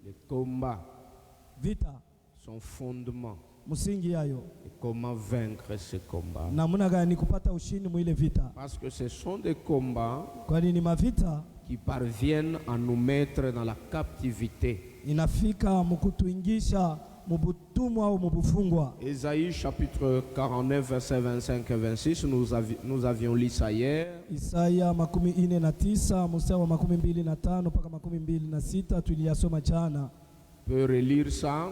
Les combats, vita son fondement. musingi yayo. Et comment vaincre ces combats? Namuna gani kupata ushindi mwile vita? Parce que ce sont des combats Kwani ni mavita qui parviennent à nous mettre dans la captivité. inafika mukutuingisha mubutumwa au mubufungwa. Ésaïe chapitre 49 verset 25 et 26, nous avions lu ça hier. Isaya 49 mstari wa 25 mpaka 26 tuliyasoma jana. On peut relire ça.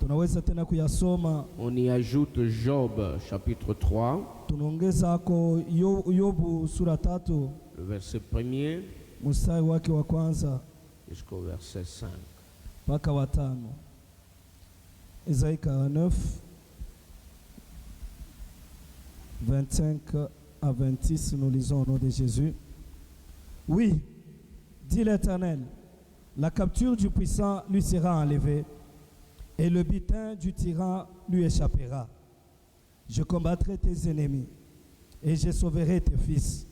Tunaweza tena kuyasoma. On y ajoute Job chapitre 3. Tunaongeza ako Yobu sura 3 le verset 1er mstari wake wa kwanza jusqu'au verset 5. mpaka wa 5. Isaïe 49 25 à 26, nous lisons au nom de Jésus. Oui, dit l'Éternel, la capture du puissant lui sera enlevée et le butin du tyran lui échappera. Je combattrai tes ennemis et je sauverai tes fils.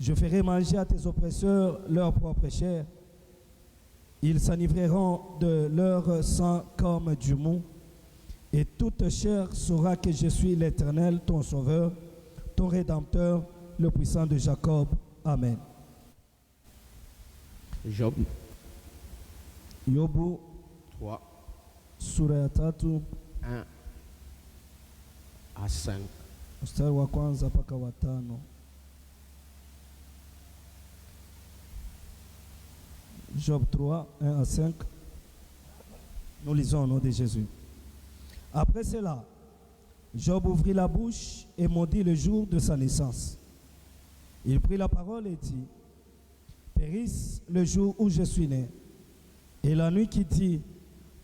Je ferai manger à tes oppresseurs leur propre chair. Ils s'enivreront de leur sang comme du mou. Et toute chair saura que je suis l'Éternel, ton sauveur, ton rédempteur, le puissant de Jacob. Amen. Job Yobu 3, sura 3 1 à 5. mstari wa kwanza mpaka wa 5. Job 3, 1 à 5. Nous lisons au nom de Jésus. Après cela, Job ouvrit la bouche et maudit le jour de sa naissance. Il prit la parole et dit, périsse le jour où je suis né, et la nuit qui dit,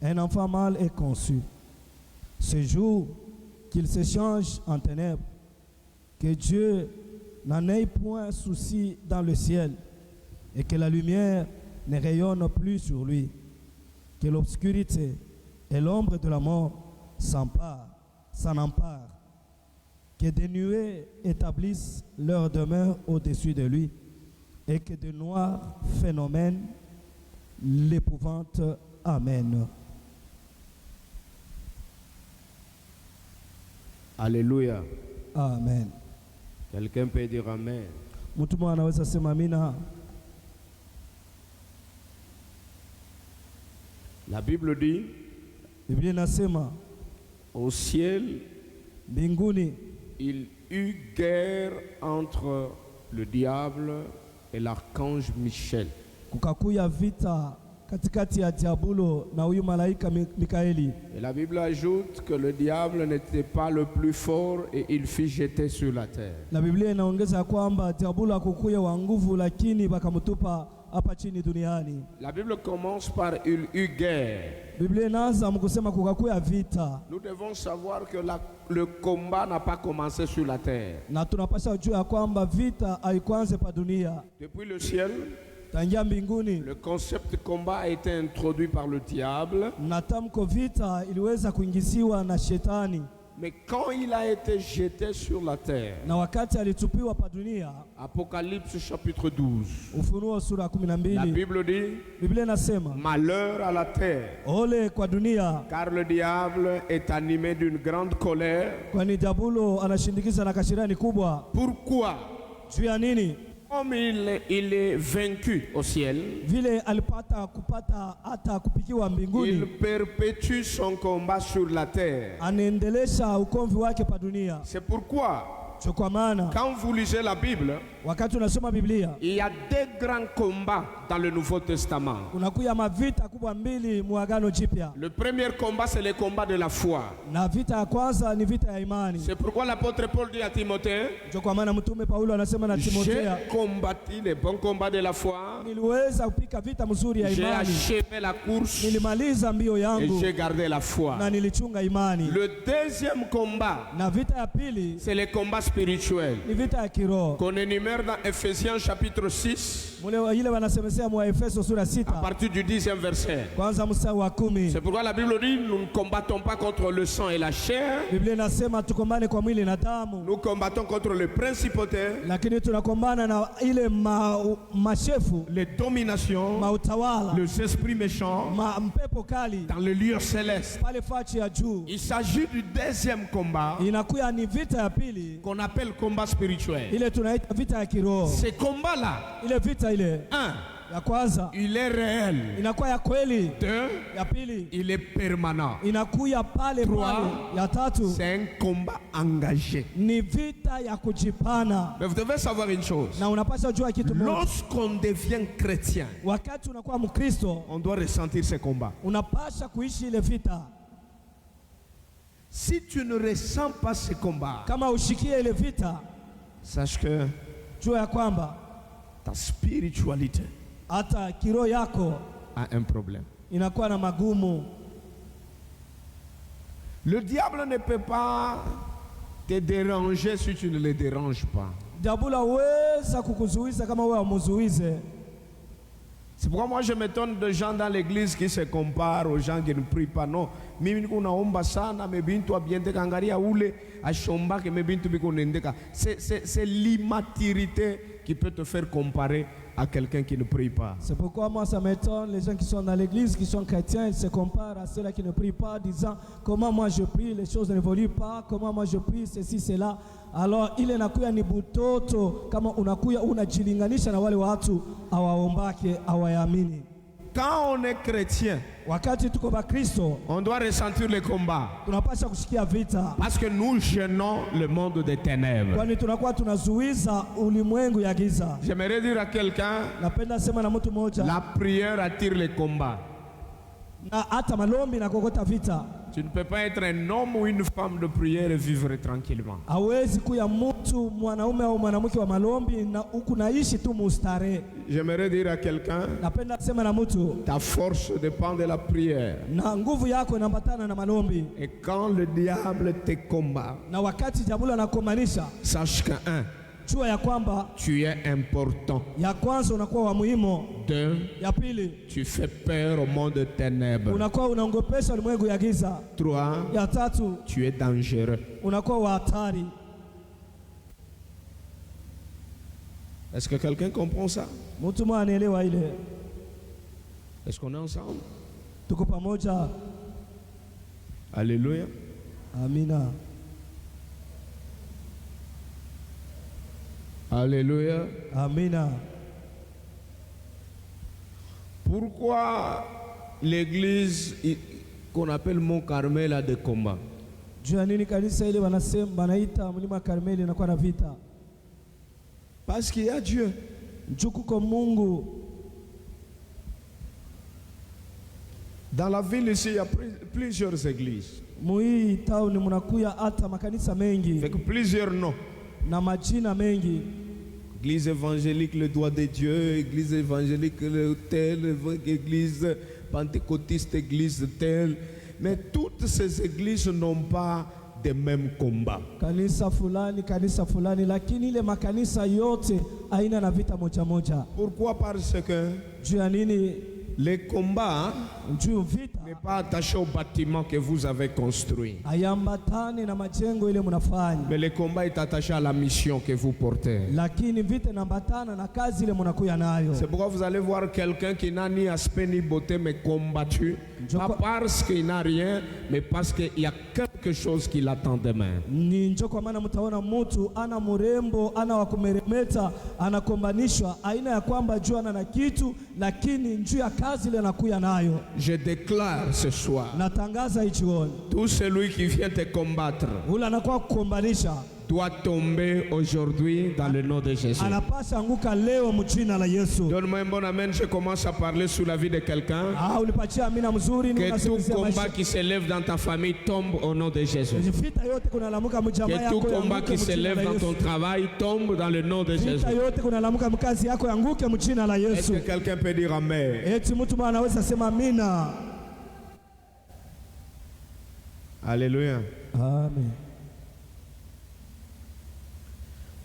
un enfant mâle est conçu. Ce jour qu'il se change en ténèbres, que Dieu n'en ait point souci dans le ciel, et que la lumière ne rayonne plus sur lui, que l'obscurité et l'ombre de la mort s'en emparent, que des nuées établissent leur demeure au-dessus de lui, et que de noirs phénomènes l'épouvantent. Amen. Alléluia. Amen. Quelqu'un peut dire Amen. Mtu mmoja anaweza sema amina. La Bible dit, Biblia inasema au ciel, mbinguni il eut guerre entre le diable et l'archange Michel. kukakuya vita katikati ya diabulo na huyu malaika Mikaeli. Et la Bible ajoute que le diable n'était pas le plus fort et il fut jeté sur la terre. Na Biblia inaongeza kwamba diabulo hakukuya wa nguvu, lakini bakamtupa hapa chini duniani. La Bible commence par il eut guerre. Biblia inaanza mkusema kukakuya vita. Nous devons savoir que le combat n'a pas commencé sur la terre. Na tunapaswa kujua ya kwamba vita haikuanza pa dunia. Depuis le ciel, tangia mbinguni, le concept de combat a été introduit par le diable. Na tamko vita iliweza kuingisiwa na shetani. Mais quand il a été jeté sur la terre, na wakati alitupiwa pa dunia, Apocalypse chapitre 12, Ufunuo sura 12, la Bible dit, Biblia inasema, malheur à la terre, ole kwa dunia, car le diable est animé d'une grande colère. Kwani diabulo anashindikiza na kashirani kubwa. Pourquoi? Juu ya nini? Comme il est vaincu au ciel, vile alipata kupata hata kupikiwa mbinguni, il perpétue son combat sur la terre. Anaendelesha ukomvi wake pa dunia. C'est pourquoi, kwa maana quand vous lisez la Bible, wakati unasoma Biblia, il y a deux grands combats dans le Nouveau Testament. Unakuya mavita kubwa mbili muagano jipya. Le premier combat, c'est le combat de la foi. Na vita ya kwanza ni vita ya imani. C'est pourquoi l'apôtre Paul dit à Timothée, kwa maana mtume Paulo anasema na Timothea, j'ai combattu le bon combat de la foi. Niliweza kupika vita mzuri ya imani. J'ai achevé la course. Nilimaliza mbio yangu. Et j'ai gardé la foi. Na nilichunga imani. Le deuxième combat, na vita ya pili, c'est le combat spirituelle ni vita ya kiroho. qu'on énumère dans Ephésiens chapitre 6 Ile wanasemesea mwa Efeso sura à 6 partir du 10e verset. kwanza mstari wa 10. C'est pourquoi la Bible dit nous ne combattons pas contre le sang et la chair, Biblia inasema tukombane kwa mwili na damu, nous combattons contre les principautés, lakini tunakombana na ile mashefu, les dominations, mautawala, les esprits méchants mpepo kali dans le lieu céleste. pale fachi ya juu. Il s'agit du deuxième combat Inakuya ni vita ya pili, qu'on appelle combat spirituel. ile tunaita vita ya kiroho. Ce combat-là, Ile vita ile ya kwanza il est réel. inakuwa ya kweli. Deux, Ya pili il est permanent. inakuya pale pale. Ya tatu C'est un combat engagé. ni vita ya kujipana. Mais vous devez savoir une chose. Na unapaswa jua kitu moja, Lorsqu'on devient chrétien, wakati unakuwa Mkristo on doit ressentir ce combat. unapasha kuishi ile vita. Si tu ne ressens pas ce combat, Kama ushikie ile vita, sache que jua ya kwamba ta spiritualité hata kiroho yako a un problème. inakuwa na magumu. Le diable ne peut pas te déranger si tu ne le déranges pas. Diabula weza kukuzuiza kama wewe umuzuize. C'est pourquoi moi je m'étonne de gens dans l'église qui se comparent aux gens qui ne prient pas. Non, mimi niko naomba sana, mebintu abiende kangaria ule ashomba ke mebintu biko nendeka. C'est l'immaturité qui peut te faire comparer à quelqu'un qui ne prie pas. C'est pourquoi moi ça m'étonne, les gens qui sont dans l'église, qui sont chrétiens, ils se comparent à ceux-là qui ne prient pas, disant comment moi je prie, les choses n'évoluent pas, comment moi je prie, ceci, cela. Alors ile nakuya ni butoto kama unakuya unajilinganisha na wale watu hawaombake hawaamini. Quand on est chrétien, Wakati tuko ba Kristo, on doit ressentir le combat. tunapaswa kushikia vita. Parce que nous gênons le monde des ténèbres. Kwani tunakuwa tunazuiza ulimwengu ya giza. J'aimerais dire à quelqu'un, Napenda sema na mtu mmoja, la prière attire le combat. na hata malombi na kokota vita. Tu ne peux pas être un homme ou une femme de prière et vivre tranquillement. Hawezi kuya mtu mwanaume au mwanamke wa malombi na huku naishi tu mustare. J'aimerais dire à quelqu'un, Napenda sema na mtu, ta force dépend de la prière. na nguvu yako inaambatana na malombi. Et quand le diable te combat, Na wakati diablo anakumanisha, sache que un, jua ya kwamba tu es important. ya kwanza unakuwa wa muhimu, Deux, ya pili tu fais peur au monde des ténèbres. unakuwa unaongopesha ulimwengu ya giza, Trois, ya tatu tu es dangereux. unakuwa wa hatari. Est-ce que quelqu'un comprend ça? Mtu mmoja anaelewa ile? Est-ce qu'on est ensemble? Tuko pamoja? Alléluia. Amina. Alléluia. Amina. Pourquoi l'église qu'on appelle Mont Carmel a des combats? Juu ya nini kanisa ile wanaita mlima Karmeli inakuwa na vita? Parce qu'il y a Dieu. Juu kuko Mungu. Dans la ville ici, il y a plusieurs églises. Mui town mnakuya hata makanisa mengi Avec plusieurs noms. na majina mengi. Église évangélique, le doigt de Dieu, église évangélique, le tel, église pentecôtiste, église telle. Mais toutes ces églises n'ont pas des mêmes combats. Kanisa fulani, lakini ile makanisa yote haina na vita moja moja. Pourquoi? Parce que Juu ya nini? les combats Juu vita n'est pas attaché au bâtiment que vous avez construit. hayambatani na majengo ile mnafanya, Mais le combat est attaché à la mission que vous portez. lakini vita inaambatana na kazi ile mnakuya nayo. C'est pourquoi vous allez voir quelqu'un qui n'a ni aspect ni beauté mais combattu. Pas parce qu'il n'a rien, mais parce qu'il y a quelque chose qui l'attend demain. Ni njo kwa maana mtaona mtu ana murembo, ana wa kumeremeta, anakombanishwa, aina ya kwamba juu ana na kitu, lakini njuu ya kazi ile anakuya nayo. Je déclare ce soir, Natangaza ichioni, tout celui qui vient te combattre ule anakuwa kukombanisha doit tomber aujourd'hui dans le nom de Jésus. anapasha anguka leo mjina la Yesu. Donne-moi un bon amen, je commence à parler sous la vie de quelqu'un. Ulipatia amina mzuri, Que tout combat qui s'élève dans ta famille tombe au nom de Jésus. vita yote kunalamuka mjamaa Que yako tout combat yanguke qui s'élève mjina la dans ton Yesu. travail tombe dans le nom de Jésus. Vita yote kunalamuka mkazi yako yanguke mjina la Est-ce Yesu. que quelqu'un peut dire amen? Eti mtu mwana anaweza sema amina. Alléluia. Amen.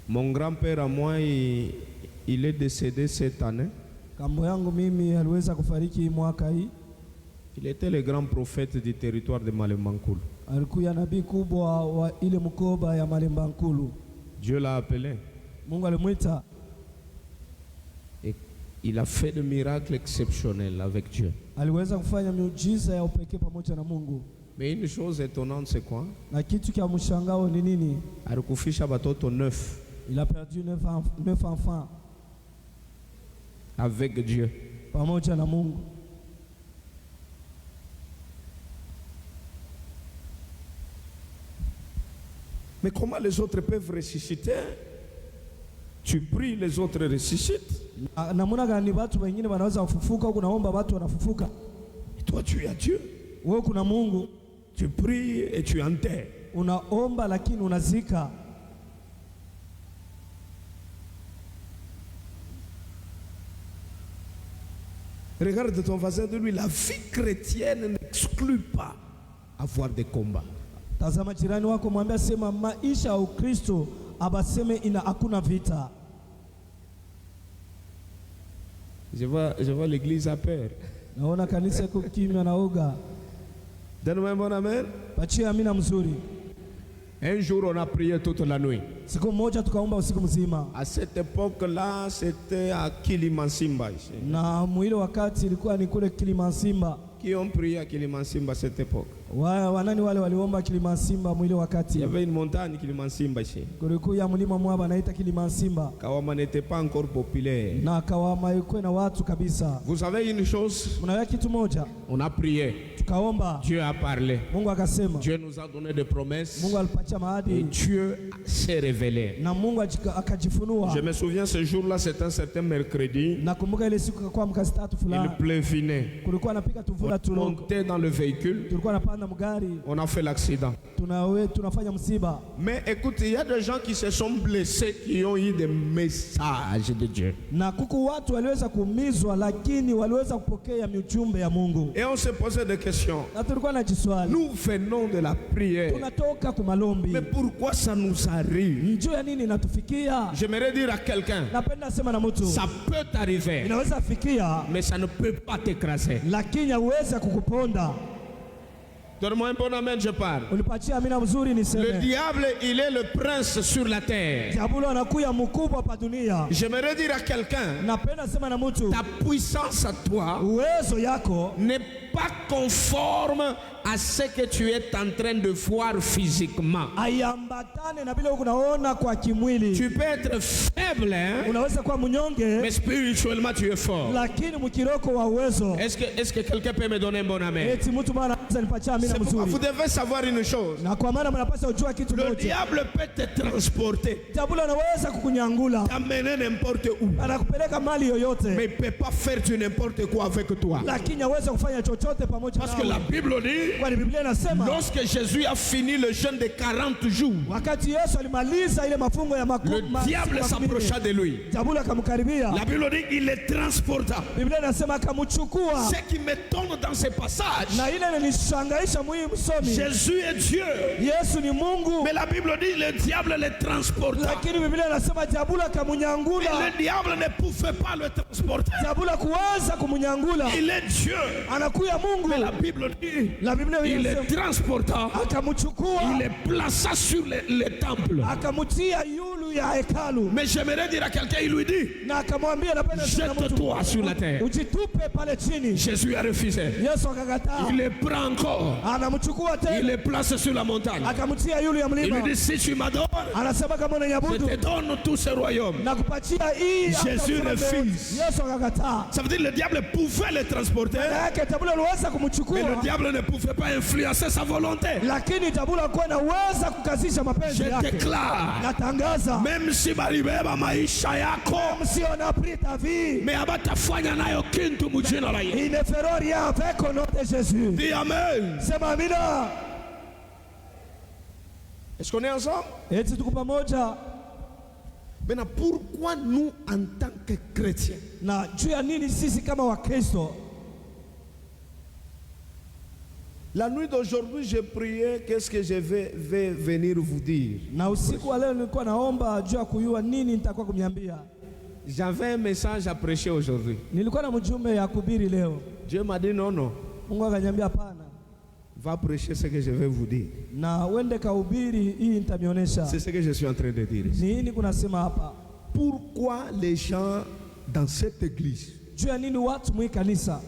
Mon grand-père à moi, il est décédé cette année. Kambo yangu mimi aliweza kufariki mwaka hii. Il était le grand prophète du territoire de Malemba Nkulu. Alikuwa nabii kubwa wa ile mkoba ya Malemba Nkulu. Dieu l'a appelé. Mungu alimuita. Et il a fait des miracles exceptionnels avec Dieu. Aliweza kufanya miujiza ya upekee pamoja na Mungu. Mais une chose étonnante, c'est quoi? Na kitu kia mshangao ni nini? Alikufisha batoto 9. Il a perdu 9 enfants. Avec Dieu. Pamoja na Mungu. Mais comment les autres peuvent ressusciter? Tu pries, les autres ressuscitent. Namuna gani watu wengine wanaweza kufufuka huko naomba watu wanafufuka? Et toi tu es à Dieu. Wewe kuna Mungu. Tu pries et tu enterres. Unaomba lakini unazika. Regarde ton voisin de lui, la vie chrétienne n'exclut pas avoir des combats. Tazama jirani wako mwambie sema maisha ya Ukristo abaseme ina hakuna vita. Je vois l'église à peur. Naona kanisa iko kimya na oga. Donne-moi un bon amen. Pachia amina mzuri. Un jour on a prié toute la nuit. Siku moja tukaomba usiku mzima. À cette époque-là, c'était à Kilimansimba ici. Na mwile wakati ilikuwa ni kule Kilimansimba. Qui ont prié à Kilimansimba à cette époque? Wanani wale waliomba Kilimansimba mwile wakati? Il y avait une montagne Kilimansimba ici. Kulikuwa mlima mwaba naita Kilimansimba. Kawama n'était pas encore populaire. Na Kawama ilikuwa na watu kabisa. Vous savez une chose? Mnaweka kitu moja. On a prié. Tukaomba. Dieu a parlé. Mungu akasema. Dieu nous a donné des promesses. Mungu alipatia maadili. Et Dieu s'est révélé. Na Mungu akajifunua. Je me souviens ce jour-là, c'était un certain mercredi. Nakumbuka ile siku kwa mkazi tatu fulani. Il pleuvinait. Kulikuwa napika tuvula tulongo. On était dans le véhicule. Tulikuwa napanda mgari. On a fait l'accident. Tunafanya msiba. Mais écoute, il y a des gens qui se sont blessés, qui ont eu des messages de Dieu. Na kuku watu waliweza kuumizwa lakini waliweza kupokea ujumbe ya Mungu. Et on se posait des questions. Na tulikuwa na jiswali. Nous venons de la prière. Tunatoka kumalombi. Mais pourquoi ça nous arrive? Njoo ya nini natufikia? J'aimerais dire à quelqu'un. Napenda sema na mtu. Ça peut t'arriver. Inaweza fikia. Mais ça ne peut pas t'écraser. Lakini hauwezi kukuponda. Donne-moi un bon amen, je parle. Ulipatia amina mzuri niseme. Le diable, il est le prince sur la terre. Diablo anakuya mkubwa pa dunia. J'aimerais dire à quelqu'un. Napenda sema na mtu. Ta puissance à toi. Uwezo yako. N'est pas conforme à ce que tu es en train de voir physiquement. Ayambatane na bila unaona kwa kimwili. Tu peux être faible, hein? Unaweza kuwa mnyonge. Mais spirituellement tu es fort. Lakini mkiroko wa uwezo. Est-ce que quelqu'un peut me donner un bon amen? Eti mtu maana nipatia amina mzuri. Vous devez savoir une chose. Na kwa maana mnapaswa kujua kitu moja. Le diable peut te transporter. Diablo anaweza kukunyangula. T'amener n'importe où. Anakupeleka mali yoyote. Mais il peut pas faire du n'importe quoi avec toi. Lakini hawezi kufanya chochote pamoja nawe. Parce que la Bible dit. Kwa Biblia inasema. Lorsque Jésus a fini le jeûne de 40 jours. Wakati Yesu alimaliza ile mafungo ya le diable s'approcha de lui. Diablo akamkaribia. La Bible dit il le transporta. Biblia inasema akamchukua. Ce qui m'étonne dans ce passage. Na ile ilishangaisha muhimu msomi. Jésus est Dieu. Yesu ni Mungu. Mais la Bible dit le diable le transporta. Lakini Biblia inasema diablo akamnyangula. Mais le diable ne pouvait pas le transporter. Diablo kuweza kumnyangula. Il est Dieu. Anakuya Mungu. Mais la Bible dit il le transporta. Akamchukua. Il le plaça sur le temple. Akamtia yulu ya hekalu. Mais j'aimerais dire à quelqu'un, il lui dit na akamwambia napenda jette-toi sur la terre. Ujitupe pale chini. Jésus a refusé. Yesu akakataa. Il le prend encore. Anamchukua tena. Il le place sur la montagne. Akamtia yulu ya mlima. Il lui dit si tu m'adores, anasema kama unaniabudu, je te donne tout ce royaume. Nakupatia hii. Jésus refuse. Yesu akakataa. Ça veut dire le diable pouvait le transporter. Mais le diable ne pouvait pas influencer sa volonté. Lakini diablo alikuwa anaweza kukazisha mapenzi yake. Je déclare. Natangaza. Même si balibeba maisha yako. Même si on a pris ta vie. Mais abatafanya nayo kintu mujina la Yesu. Il ne fera rien avec le nom de Jésus. Dis amen. Sema amina. Est-ce qu'on est ensemble? Eti tuko pamoja. Maintenant, pourquoi nous en tant que chrétiens? Na juu ya nini sisi kama Wakristo? La nuit d'aujourd'hui, j'ai prié, qu'est-ce que je vais venir vous dire. Na usiku wa leo nilikuwa naomba juu ya kujua nini nitakuwa kumniambia. J'avais un message à prêcher aujourd'hui. Nilikuwa na mjumbe ya kuhubiri leo. Dieu m'a dit non, non. Mungu akaniambia hapana. Va prêcher ce que je vais vous dire. Na uende kahubiri hii nitamionyesha. C'est ce que je suis en train de dire. Nini kunasema hapa? Pourquoi les gens dans cette église Juu ya nini watu mwi kanisa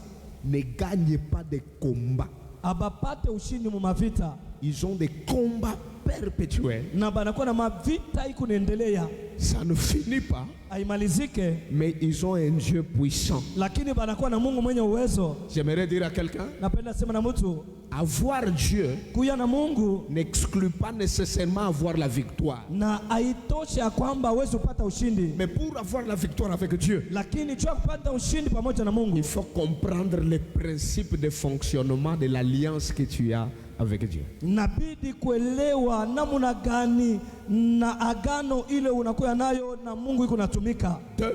ne gagnent pas de combats? abapate ushindi mu mavita. Ils ont des combats perpétuels. Na banakuwa na mavita ikunaendelea. Ça ne finit pas. Haimalizike. Mais ils ont un Dieu puissant. Lakini banakuwa na Mungu mwenye uwezo. J'aimerais dire à quelqu'un, Napenda sema na mtu, avoir Dieu kuya na Mungu n'exclut pas nécessairement avoir la victoire. na haitoshe ya kwamba uweze kupata ushindi. Mais pour avoir la victoire avec Dieu, Lakini juu ya kupata ushindi pamoja na Mungu, il faut comprendre les principes de fonctionnement de l'alliance que tu as avec Dieu. inabidi kuelewa namna gani na agano ile unakuwa nayo na Mungu iko natumika. Deux,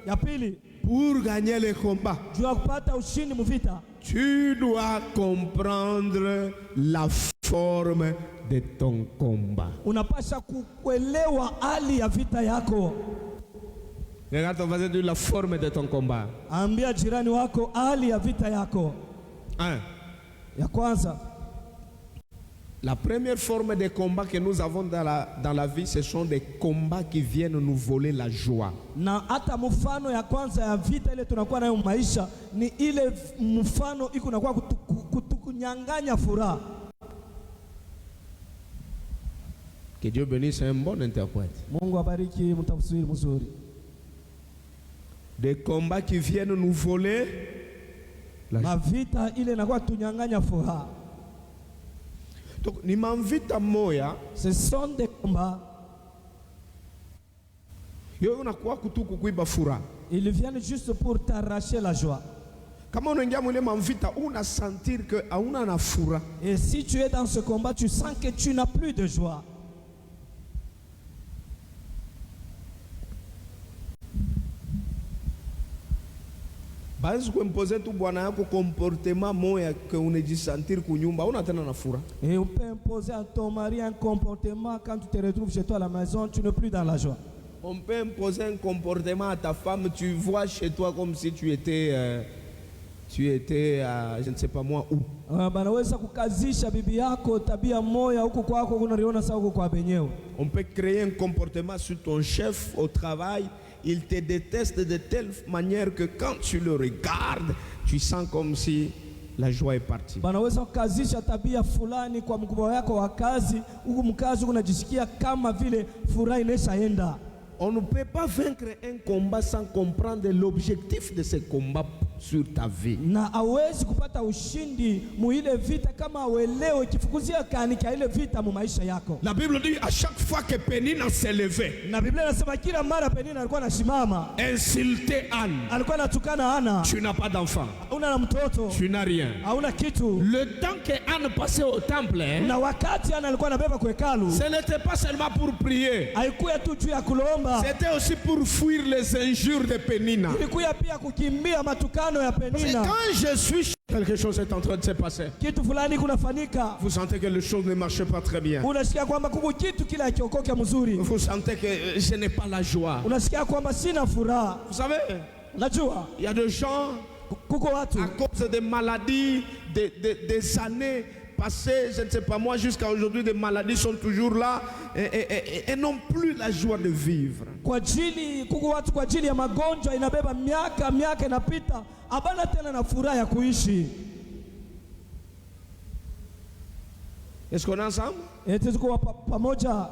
Ya pili, pour gagner les combats, juu ya kupata ushindi muvita, tu dois comprendre la forme de ton combat. unapasha kuelewa hali ya vita yako. Regarde ton voisin, dis la forme de ton combat. Ambia jirani wako hali ya vita yako. Un, Ya kwanza, la première forme de combat que nous avons dans la vie, ce sont des combats qui viennent nous voler la joie. na hata mfano ya kwanza ya vita ile tunakuwa nayo maisha ni ile mfano iko nakuwa kutukunyang'anya furaha. Que Dieu bénisse un bon interprète. Mungu abariki mtafsiri mzuri. Des combats qui viennent nous voler la joie. Mavita ile inakuwa tunyang'anya furaha. Donc, ni mavita moya, Ce sont des combats, yo unakuwa kutuku kuiba furaha. ils viennent juste pour t'arracher la joie. Kama unaingia mwile mavita, una sentir que hauna na furaha. Et si tu es dans ce combat, tu sens que tu n'as plus de joie. Basi kuimposer tu bwana yako comportement moya que unajisentir kunyumba, una tena na furaha. Et on peut imposer à ton mari un comportement, quand tu te retrouves chez toi à la maison, tu n'es plus dans la joie. On peut imposer un comportement à ta femme, tu vois chez toi comme si tu étais je ne sais pas moi où. Banaweza kukazisha bibi yako tabia moya huko kwako unaliona sawa huko kwa benyewe. On peut créer un comportement sur ton chef au travail. Il te déteste de telle manière que quand tu le regardes, tu sens comme si la joie est partie. Banaweza kukazisha tabia fulani kwa mkubwa wako wa kazi, huko mkazi unajisikia kama vile furaha inaishaenda. On ne peut pas vaincre un combat sans comprendre l'objectif de ce combat sur ta vie. Na hawezi kupata ushindi mu ile vita kama uelewe kifukuzia kani kia ile vita mu maisha yako. La Bible dit à chaque fois que Pénina s'est levée, Na Biblia inasema kila mara Penina alikuwa anasimama, insulter Anne. alikuwa anatukana Ana. Tu n'as pas d'enfant, Una na mtoto, tu n'as rien. hauna kitu. Le temps que Anne passait au temple, Na wakati Ana alikuwa anabeba kwa hekalu, ce n'était pas seulement pour prier, haikuwa tu juu ya kulomba, c'était aussi pour fuir les injures de Pénina. ilikuwa pia kukimbia matukano ya C'est Penina. quand je suis, quelque chose est en train de se passer. Kitu fulani kunafanyika, Vous sentez que les choses ne marchent pas très bien. unasikia kwamba kuko kitu kila kiokoke mzuri, Vous sentez que je n'ai pas la joie. unasikia kwamba sina furaha. Vous savez, Najua il y a des gens, kuko watu à cause des maladies, des années passées, je ne sais pas moi, jusqu'à aujourd'hui, des maladies sont toujours là et n'ont plus la joie de vivre. kwa ajili, kuko watu kwa ajili ya magonjwa inabeba miaka inapita, abana tena na furaha ya kuishi. Est-ce qu'on est ensemble? Eti tuko pamoja.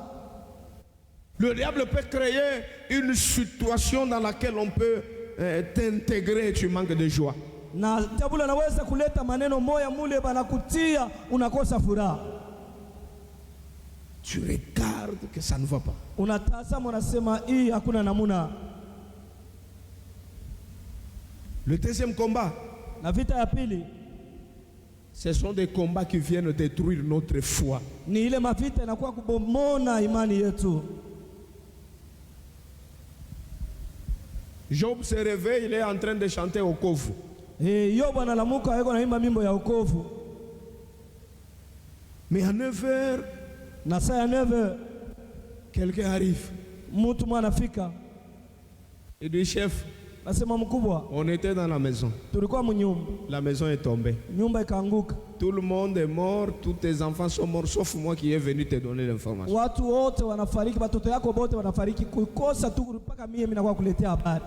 Le diable peut créer une situation dans laquelle on peut t'intégrer et tu manques de joie. Na diablo anaweza kuleta maneno moya mule banakutia unakosa furaha. Tu regardes que ça ne va pas. Unatazama unasema hii hakuna namuna. Le deuxième combat, Na vita ya pili ce sont des combats qui viennent détruire notre foi. ni ile mavita inakuwa kubomona imani yetu. Job se réveille, il est en train de chanter au Kovu. Yobu analamuka yuko naimba mimbo ya wokovu. Mais à 9h, na saa ya 9 quelqu'un arrive. mtu mwanafika, Il dit, chef, nasema mkubwa, on était dans la maison. tulikuwa mnyumba, La maison est tombée. nyumba ikaanguka, Tout le monde est mort, tous tes enfants sont morts, sauf moi qui est venu te donner l'information. watu wote wanafariki, watoto yako wote wanafariki, kukosa tu mpaka mimi nakuwa kuletea habari.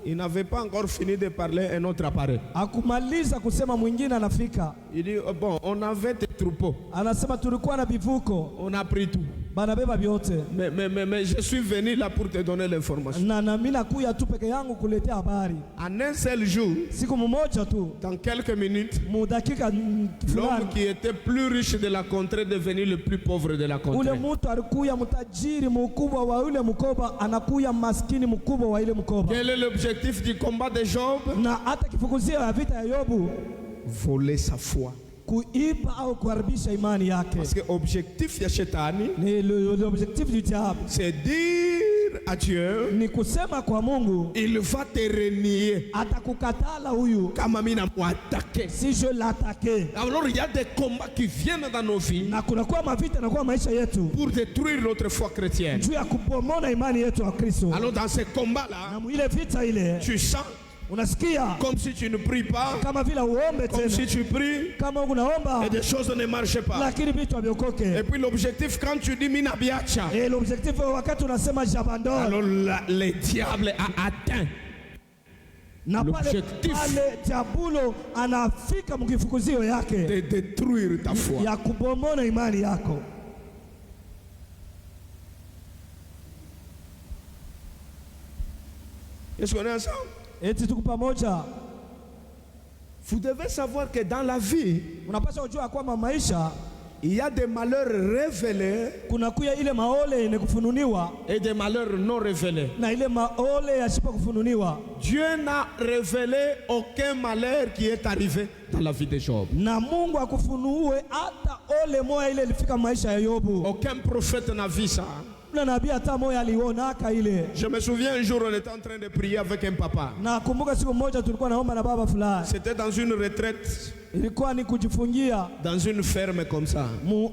Il n'avait pas encore fini de parler, un autre apparaît. Akumaliza kusema mwingine anafika, Il dit, oh, bon, on avait des troupeaux, anasema tulikuwa na bivuko, on a pris tout. banabeba vyote, Mais je suis venu là pour te donner l'information. na mimi nakuya tu peke yangu kuletea habari. En un seul jour, Siku mmoja tu, dans quelques minutes, mu dakika l'homme fulani, qui était plus riche de la contrée est devenu le plus pauvre de la ule contrée. mtu alikuya mtajiri mkubwa wa ule mkoba, anakuya maskini mkubwa wa ile mkoba. Quel est l'objectif du combat de Job? Na hata kifukuzio ya vita ya Yobu, Voler sa foi. kuiba au kuharibisha imani yake. Parce que l'objectif de Shetani, Ni l'objectif du diable, c'est dire à Dieu, ni kusema kwa Mungu, il va te renier. atakukatala huyu Kama mimi namwatake. si je l'attaquer. Alors il y a des combats qui viennent dans nos vies Na kunakuwa mavita na kuwa maisha yetu pour détruire notre foi chrétienne. juu ya kupomona imani yetu ya Kristo. Alors dans ces combats-là, Na ile vita ile tu sens unasikia comme si tu ne pries pas, kama vile uombe comme tena, si tu pries kama unaomba et des choses ne marchent pas. lakini vitu haviokoke. Et puis l'objectif quand tu dis mina biacha, Et l'objectif wakati unasema j'abandonne, alors le diable a atteint. na pale l'objectif pale diabulo anafika mkifukuzio yake de détruire ta foi. ya kubomona imani yako. Est-ce qu'on est ensemble? Eti tuko pamoja. Vous devez savoir que dans la vie, Unapaswa kujua kwamba maisha il y a des malheurs révélés kuna kuya ile maole yenye kufununiwa et des malheurs non révélés. na ile maole yasipo kufununiwa. Dieu n'a révélé aucun malheur qui est arrivé dans la vie de Job. Na Mungu akufunue hata ole moya ile ilifika maisha ya Yobu. Aucun prophète n'a vu ça. Na nabii hata moya alionaka ile. Je me souviens un jour on était en train de prier avec un papa. Na kumbuka siku moja tulikuwa naomba na baba fulani. C'était dans une retraite, Ilikuwa ni kujifungia dans une ferme comme ça.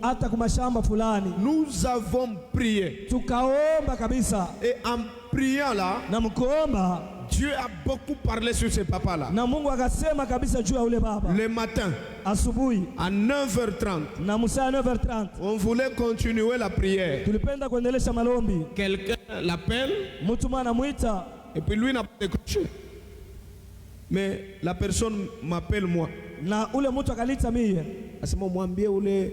hata kumashamba fulani. Nous avons prié. Tukaomba kabisa. Et en priant là, Na mkuomba, Dieu a beaucoup parlé sur ce papa-là. na Mungu akasema kabisa juu ya ule baba. Le matin, Asubuhi à 9h30, na musaa 9h30 on voulait continuer la prière. tulipenda kuendelesha malombi. Quelqu'un l'appelle Mtu mwana muita, et puis lui n'a pas décroché. Mais la personne m'appelle moi. na ule mtu akalita mie. Asema mwambie ule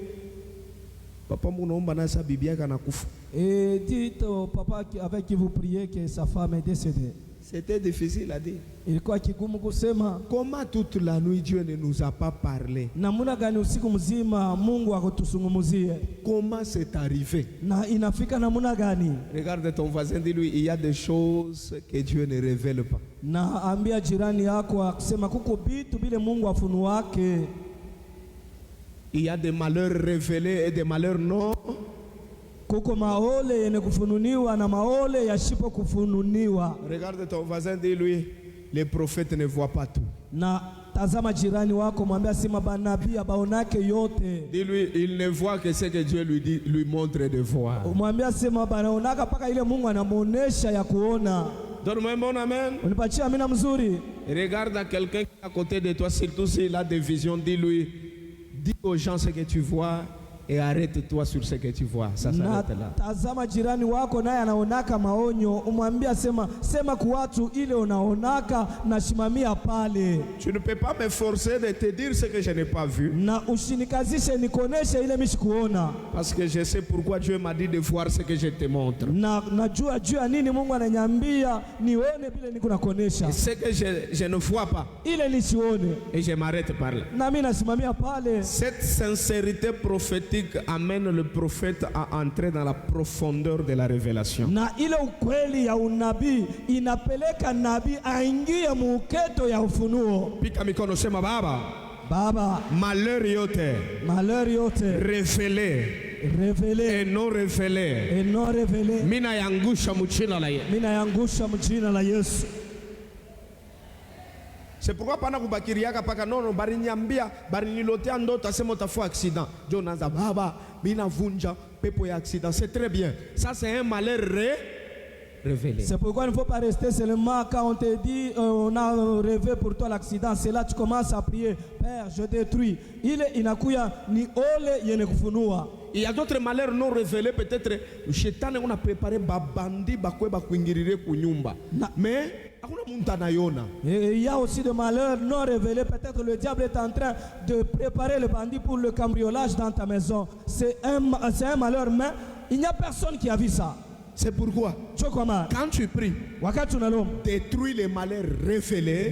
papa munaomba na sa bibi yake anakufa. Et dites au papa avec qui vous priez que sa femme est décédée. C'était difficile à dire. Ilikuwa kigumu kusema. Comment toute la nuit Dieu ne nous a pas parlé? Namuna gani usiku mzima Mungu akutusungumuzie? Comment c'est arrivé? Na inafika namuna gani? Regarde ton voisin, dis-lui, il y a des choses que Dieu ne révèle pas. Na ambia jirani yako akisema kuko bitu bile Mungu afunuake. Il y a des malheurs révélés et des malheurs non. Kuko maole yenye kufununiwa na maole yashipo kufununiwa. Regarde ton voisin, dis-lui, les prophètes ne voient pas tout. Na tazama jirani wako mwambia sema banabii abaonake yote. Dis-lui, il ne voit que ce que Dieu lui dit, lui montre de voir. Mwambia sema banaonaka paka ile Mungu anamuonesha ya kuona. Donne-moi un bon amen. Unipatia amina mzuri. Regarde à quelqu'un qui est à côté de toi, surtout s'il a des visions, dis-lui, dis aux gens ce que tu vois et arrête-toi sur ce que tu vois. Ça Na s'arrête là. tazama jirani wako naye anaonaka maonyo, umwambia sema kwa watu ile unaonaka na shimamia pale. Tu ne peux pas me forcer de te dire ce que je n'ai pas vu. Na ushinikazishe nikoneshe ile mishi kuona. Parce que je sais pourquoi Dieu m'a dit de voir ce que je te montre. Na najua juu ya nini Mungu ananiambia nione bile niko nakonesha. Ce que je ne vois pas. Ile nisione. Et je m'arrête par là. Na mimi nasimamia pale. Cette sincérité prophétique amène le prophète à entrer dans la profondeur de la révélation. Na ile ukweli ya unabii inapeleka nabii aingie muketo ya ufunuo. Pika mikono sema Baba, malheur yote malheur yote révélé révélé et non révélé et non révélé mina yangusha mchina la Yesu. mina yangusha mjina la Yesu. C'est pourquoi pendant que bakiriaka paka nono bari nyambia bari nilotea ndoto asema utafua accident. Jo naza baba bina vunja pepo ya accident. C'est très bien. Ça c'est un malheur révélé. C'est pourquoi il ne faut pas rester seulement quand on te dit on a rêvé pour toi l'accident. C'est là que tu commences à prier. Père, je détruis. Ile inakuya ni ole yene kufunua. Il y a d'autres malheurs non révélés. Peut-être le Satan on a préparé babandi bakwe bakuingirire kunyumba. Mais et il y a aussi des malheurs non révélés. Peut-être le diable est en train de préparer le bandit pour le cambriolage dans ta maison. C'est un malheur, mais il n'y a personne qui a vu ça. C'est pourquoi quand tu pries, détruis les malheurs révélés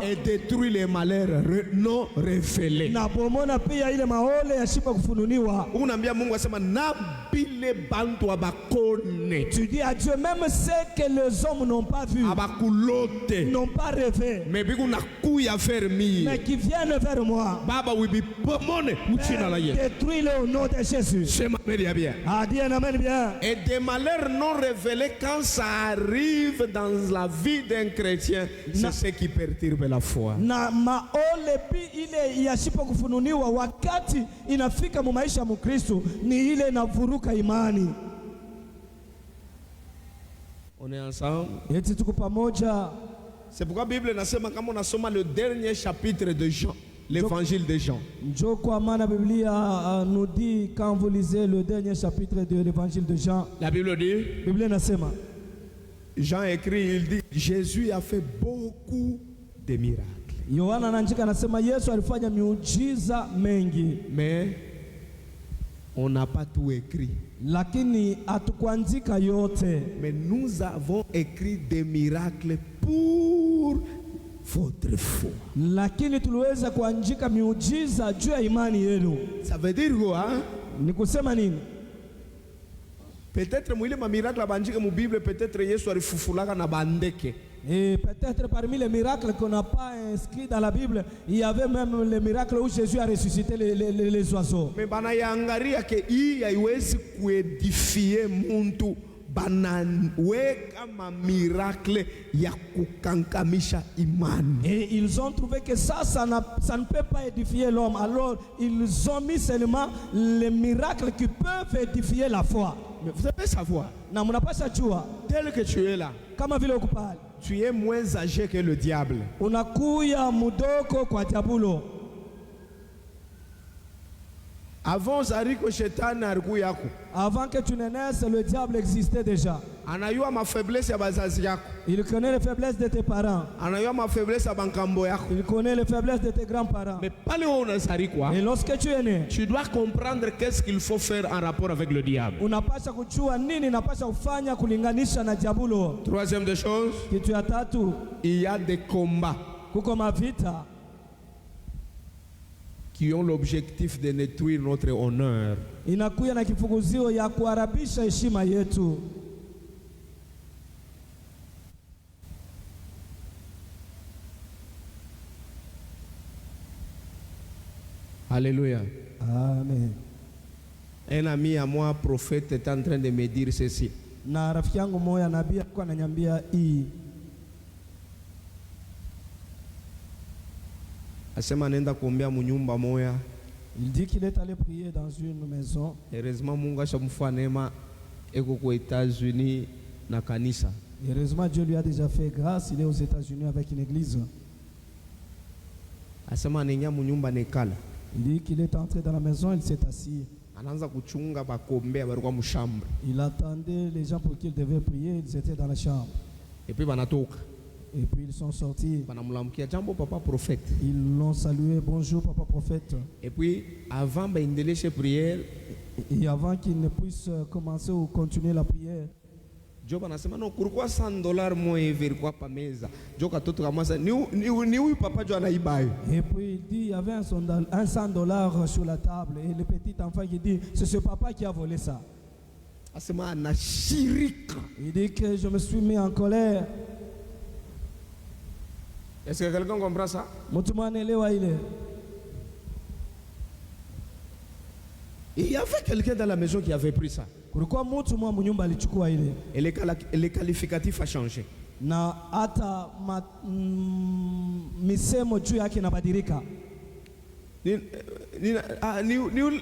et détruis les malheurs non révélés. Tu dis à Dieu même ce que les hommes n'ont pas vu, n'ont pas rêvé, mais qui viennent vers moi. Détruis-le au nom de Jésus. Bien. Et des malheurs non révélés, quand ça arrive dans la vie d'un chrétien, c'est ce qui perturbe la foi. On est ensemble. C'est pourquoi la Bible le dernier chapitre de Jean. L'évangile de Jean. Nous dit quand vous lisez le dernier chapitre de l'évangile de Jean. La Bible dit. Jean écrit, il dit Jésus a fait beaucoup de miracles. Mais on n'a pas tout écrit. Mais nous avons écrit des miracles pour votre foi. Ça veut dire quoi? Peut-être mwile ma miracle bandika mu Bible, peut-être Yesu alifufulaka na bandeke. Et peut-être parmi les miracles qu'on n'a pas inscrits dans la Bible, il y avait même les miracles où Jésus a ressuscité les oiseaux. Mais bana yangaria ke hii haiwezi kuedifier muntu. Et ils ont trouvé que ça ne peut pas édifier l'homme. Alors ils ont mis seulement les miracles qui peuvent édifier la foi. Mais vous devez savoir, tel que tu es là, tu es moins âgé que le diable. Avant que tu ne naisses, le diable existait déjà. Il connaît les faiblesses de tes parents. Il connaît les faiblesses de tes grands-parents. Et lorsque tu es né, tu dois comprendre qu'est-ce qu'il faut faire en rapport avec le diable. Troisième des choses, il y a des combats qui ont l'objectif de détruire notre honneur. Alléluia. Amen. Un ami à moi, prophète, est en train de me dire ceci. Il dit qu'il est allé prier dans une maison. Heureusement, Mungu ashamfua neema eko kwa États-Unis na kanisa. Heureusement, Dieu lui a déjà fait grâce. Il est aux États-Unis avec une église. Il dit qu'il est entré dans la maison, il s'est assis. Il attendait les gens pour qu'ils devaient prier. Ils étaient dans la chambre. Et puis ils sont sortis. Prophète. Ils l'ont salué. Bonjour, papa prophète. Et puis, avant de prière, et avant qu'il ne puisse commencer ou continuer la prière, Job anasema no kurukwa $100 moja vilikuwa pa meza. Job katoto kama sasa ni huyu papa jo anaiba. Et puis il dit il y avait un $100 sur la table et le petit enfant qui dit c'est ce papa qui a volé ça. Asema anashirika. Il dit que je me suis mis en colère. Est-ce que quelqu'un comprend ça? Il y avait quelqu'un dans la maison qui avait pris ça. Et les qualificatifs ont changé. na hata misemo juu yake inabadilika.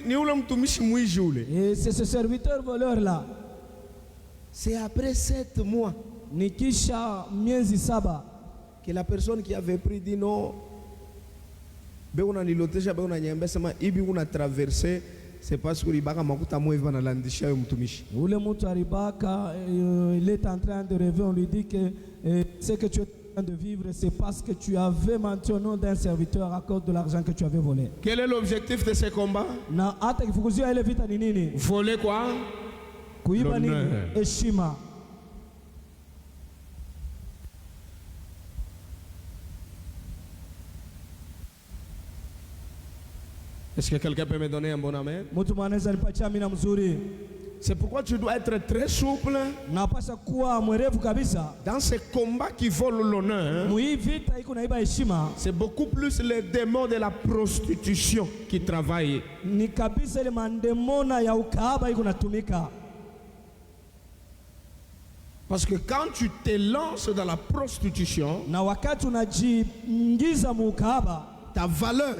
Ni ule mtumishi mwizi ule. Et c'est ce serviteur voleur là. C'est après 7 mois Ni kisha miezi 7 que la personne qui avait pris dit non, beuna nilotesha beuna nyembe sema ibi una traverser, c'est parce que libaka makuta mwevi na landisha yo mtumishi. Ule mtu alibaka, il est en train de rêver, on lui dit que ce que tu es en train de vivre, c'est parce que tu avais menti au nom d'un serviteur à cause de l'argent que tu avais volé. Quel est l'objectif de ce combat? Na hata kifukuzio ile vita ni nini? Voler quoi? Kuiba nini? Heshima. Est-ce que quelqu'un peut me donner un bon amen? Mtu mwanaweza nipatia amina mzuri. C'est pourquoi tu dois être très souple Napasha kuwa mwerevu kabisa. dans ces combats qui volent l'honneur. Mui vita iko naiba heshima. C'est beaucoup plus les démons de la prostitution qui travaillent. Ni kabisa ile mandemona ya ukahaba iko natumika. Parce que quand tu te lances dans la prostitution, Na wakati unajiingiza mu ukahaba, ta valeur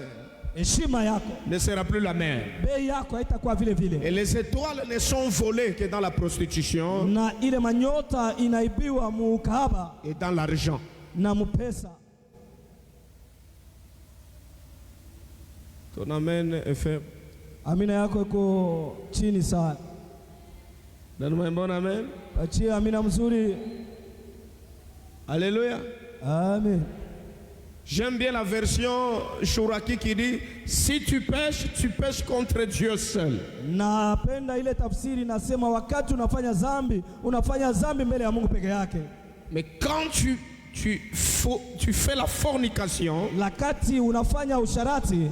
heshima yako, ne sera plus la même. bei yako haitakuwa vile vile. Et les étoiles ne sont volées que dans la prostitution Na ile manyota inaibiwa mu ukahaba et dans l'argent. na mupesa. Ton amen est faible. Amina yako iko chini sana. Donne-moi un bon amen. Achia amina mzuri. Alléluia. Amen. J'aime bien la version Chouraki qui dit si tu pêches contre Dieu seul. Napenda ile tafsiri nasema wakati unafanya zambi mbele ya Mungu peke yake. Mais quand tu fais la fornication, Lakati unafanya usharati,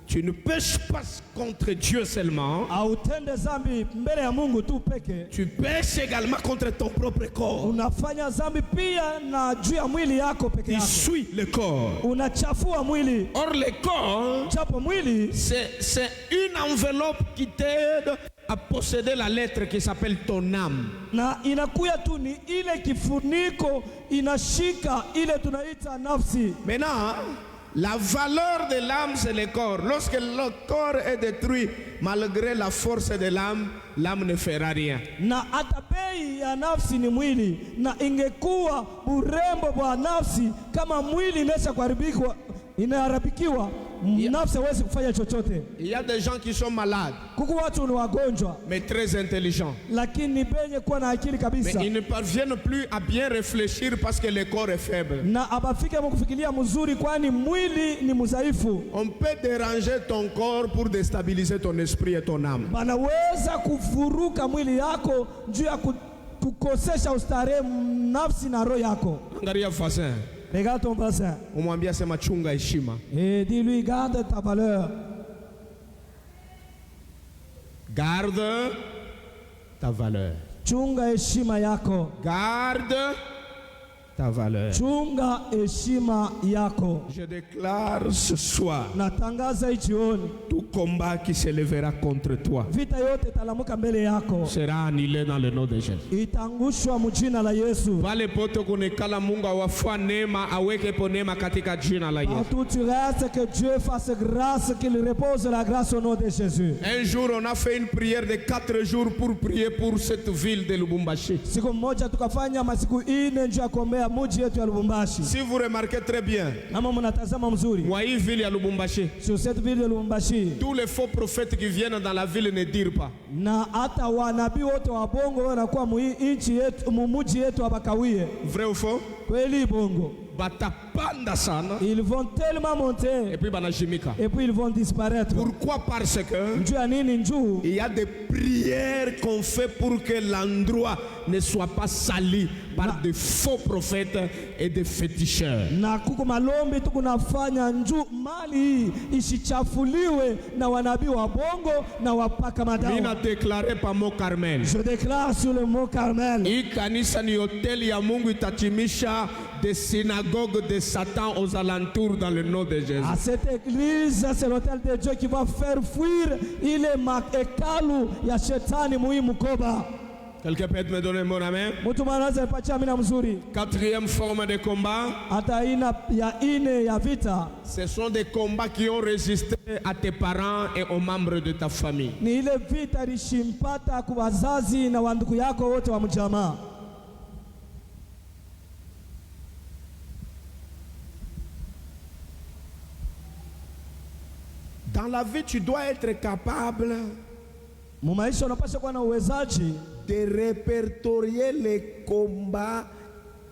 tu ne pêches pas contre Dieu seulement, autende zambi mbele ya Mungu tu peke. tu pêches également contre ton propre corps. Unafanya zambi pia na juu ya mwili yako peke Tu yako. suis le corps. Unachafua mwili. Or le corps, Chapo mwili c'est une enveloppe qui t'aide à posséder la lettre qui s'appelle ton âme. na inakuya tu ni ile kifuniko inashika ile tunaita nafsi. Maintenant, la valeur de l'âme, c'est le corps. Lorsque le corps est détruit, malgré la force de l'âme, l'âme ne fera rien. Na hata bei ya nafsi ni mwili, na ingekuwa urembo wa nafsi kama mwili inaharibikiwa, nafsi hawezi kufanya chochote. Il y a des gens qui sont malades, Kuku watu ni wagonjwa, mais très intelligents. lakini benye kuwa na akili Mais kabisa, ils ne parviennent plus à bien réfléchir parce que le corps est faible. na abafike mkufikiria mzuri, kwani mwili ni mzaifu. On peut déranger ton corps pour déstabiliser ton esprit et ton âme. Banaweza kufuruka mwili yako juu ya kukosesha ustarehe nafsi na roho yako. Angalia fasin. Regarde ton bassin Umwambia sema chunga heshima. et dis-lui garde ta valeur. Garde ta valeur. Chunga heshima yako. Garde ta valeur. Chunga heshima yako. Je déclare ce soir Natangaza jioni, tout combat qui se lèvera contre toi vita yote italamuka mbele yako, sera annulé dans le nom de Jésus. itangushwa mjina la Yesu. Vale poto kunekala Mungu awafua neema aweke po neema katika jina la Yesu. Partout tu restes, que Dieu fasse grâce, qu'il repose la grâce au nom de Jésus. Un jour on a fait une prière de 4 jours pour prier pour cette ville de Lubumbashi. Siku moja tukafanya masiku 4 njoo ya kuombea mji yetu ya Lubumbashi. Si vous remarquez très bien, Kama mnatazama mzuri, moi hii ville ya Lubumbashi, sur cette ville de Lubumbashi, tous les faux prophètes qui viennent dans la ville ne dirent pas. na hata wanabii wote wa bongo wanakuwa nchi yetu, mji yetu abakawie. Vrai ou faux? Kweli bongo. Batapanda sana Ils vont tellement monter et puis banajimika. et puis ils vont disparaître. Pourquoi? Parce que Njoo ya nini njoo? il y a des prières qu'on fait pour que l'endroit ne soit pas sali par de faux prophètes et des féticheurs. Na kuko malombi tukunafanya njoo mali hii isichafuliwe na wanabii wa bongo na wapaka Mina madawa. déclaré par mon Carmel. Je déclare sur le mont Carmel. Hii kanisa ni hoteli ya Mungu itatimisha des synagogues de Satan aux alentours dans le nom de Jésus. À cette église, c'est l'hôtel de Dieu qui va faire fuir ile mahekalu ya shetani muhimu koba. Quelqu'un peut me donner mon amen? Mtu anaweza nipatia amina mzuri. Quatrième forme de combat. Hata aina ya ine ya vita. Ce sont des combats qui ont résisté à tes parents et aux membres de ta famille. Ni ile vita ilishimpata kwa wazazi na wandugu yako wote wa mjamaa. Dans la vie, tu dois être capable Mumaisha unapaswa kuwa na uwezaji de répertorier les combats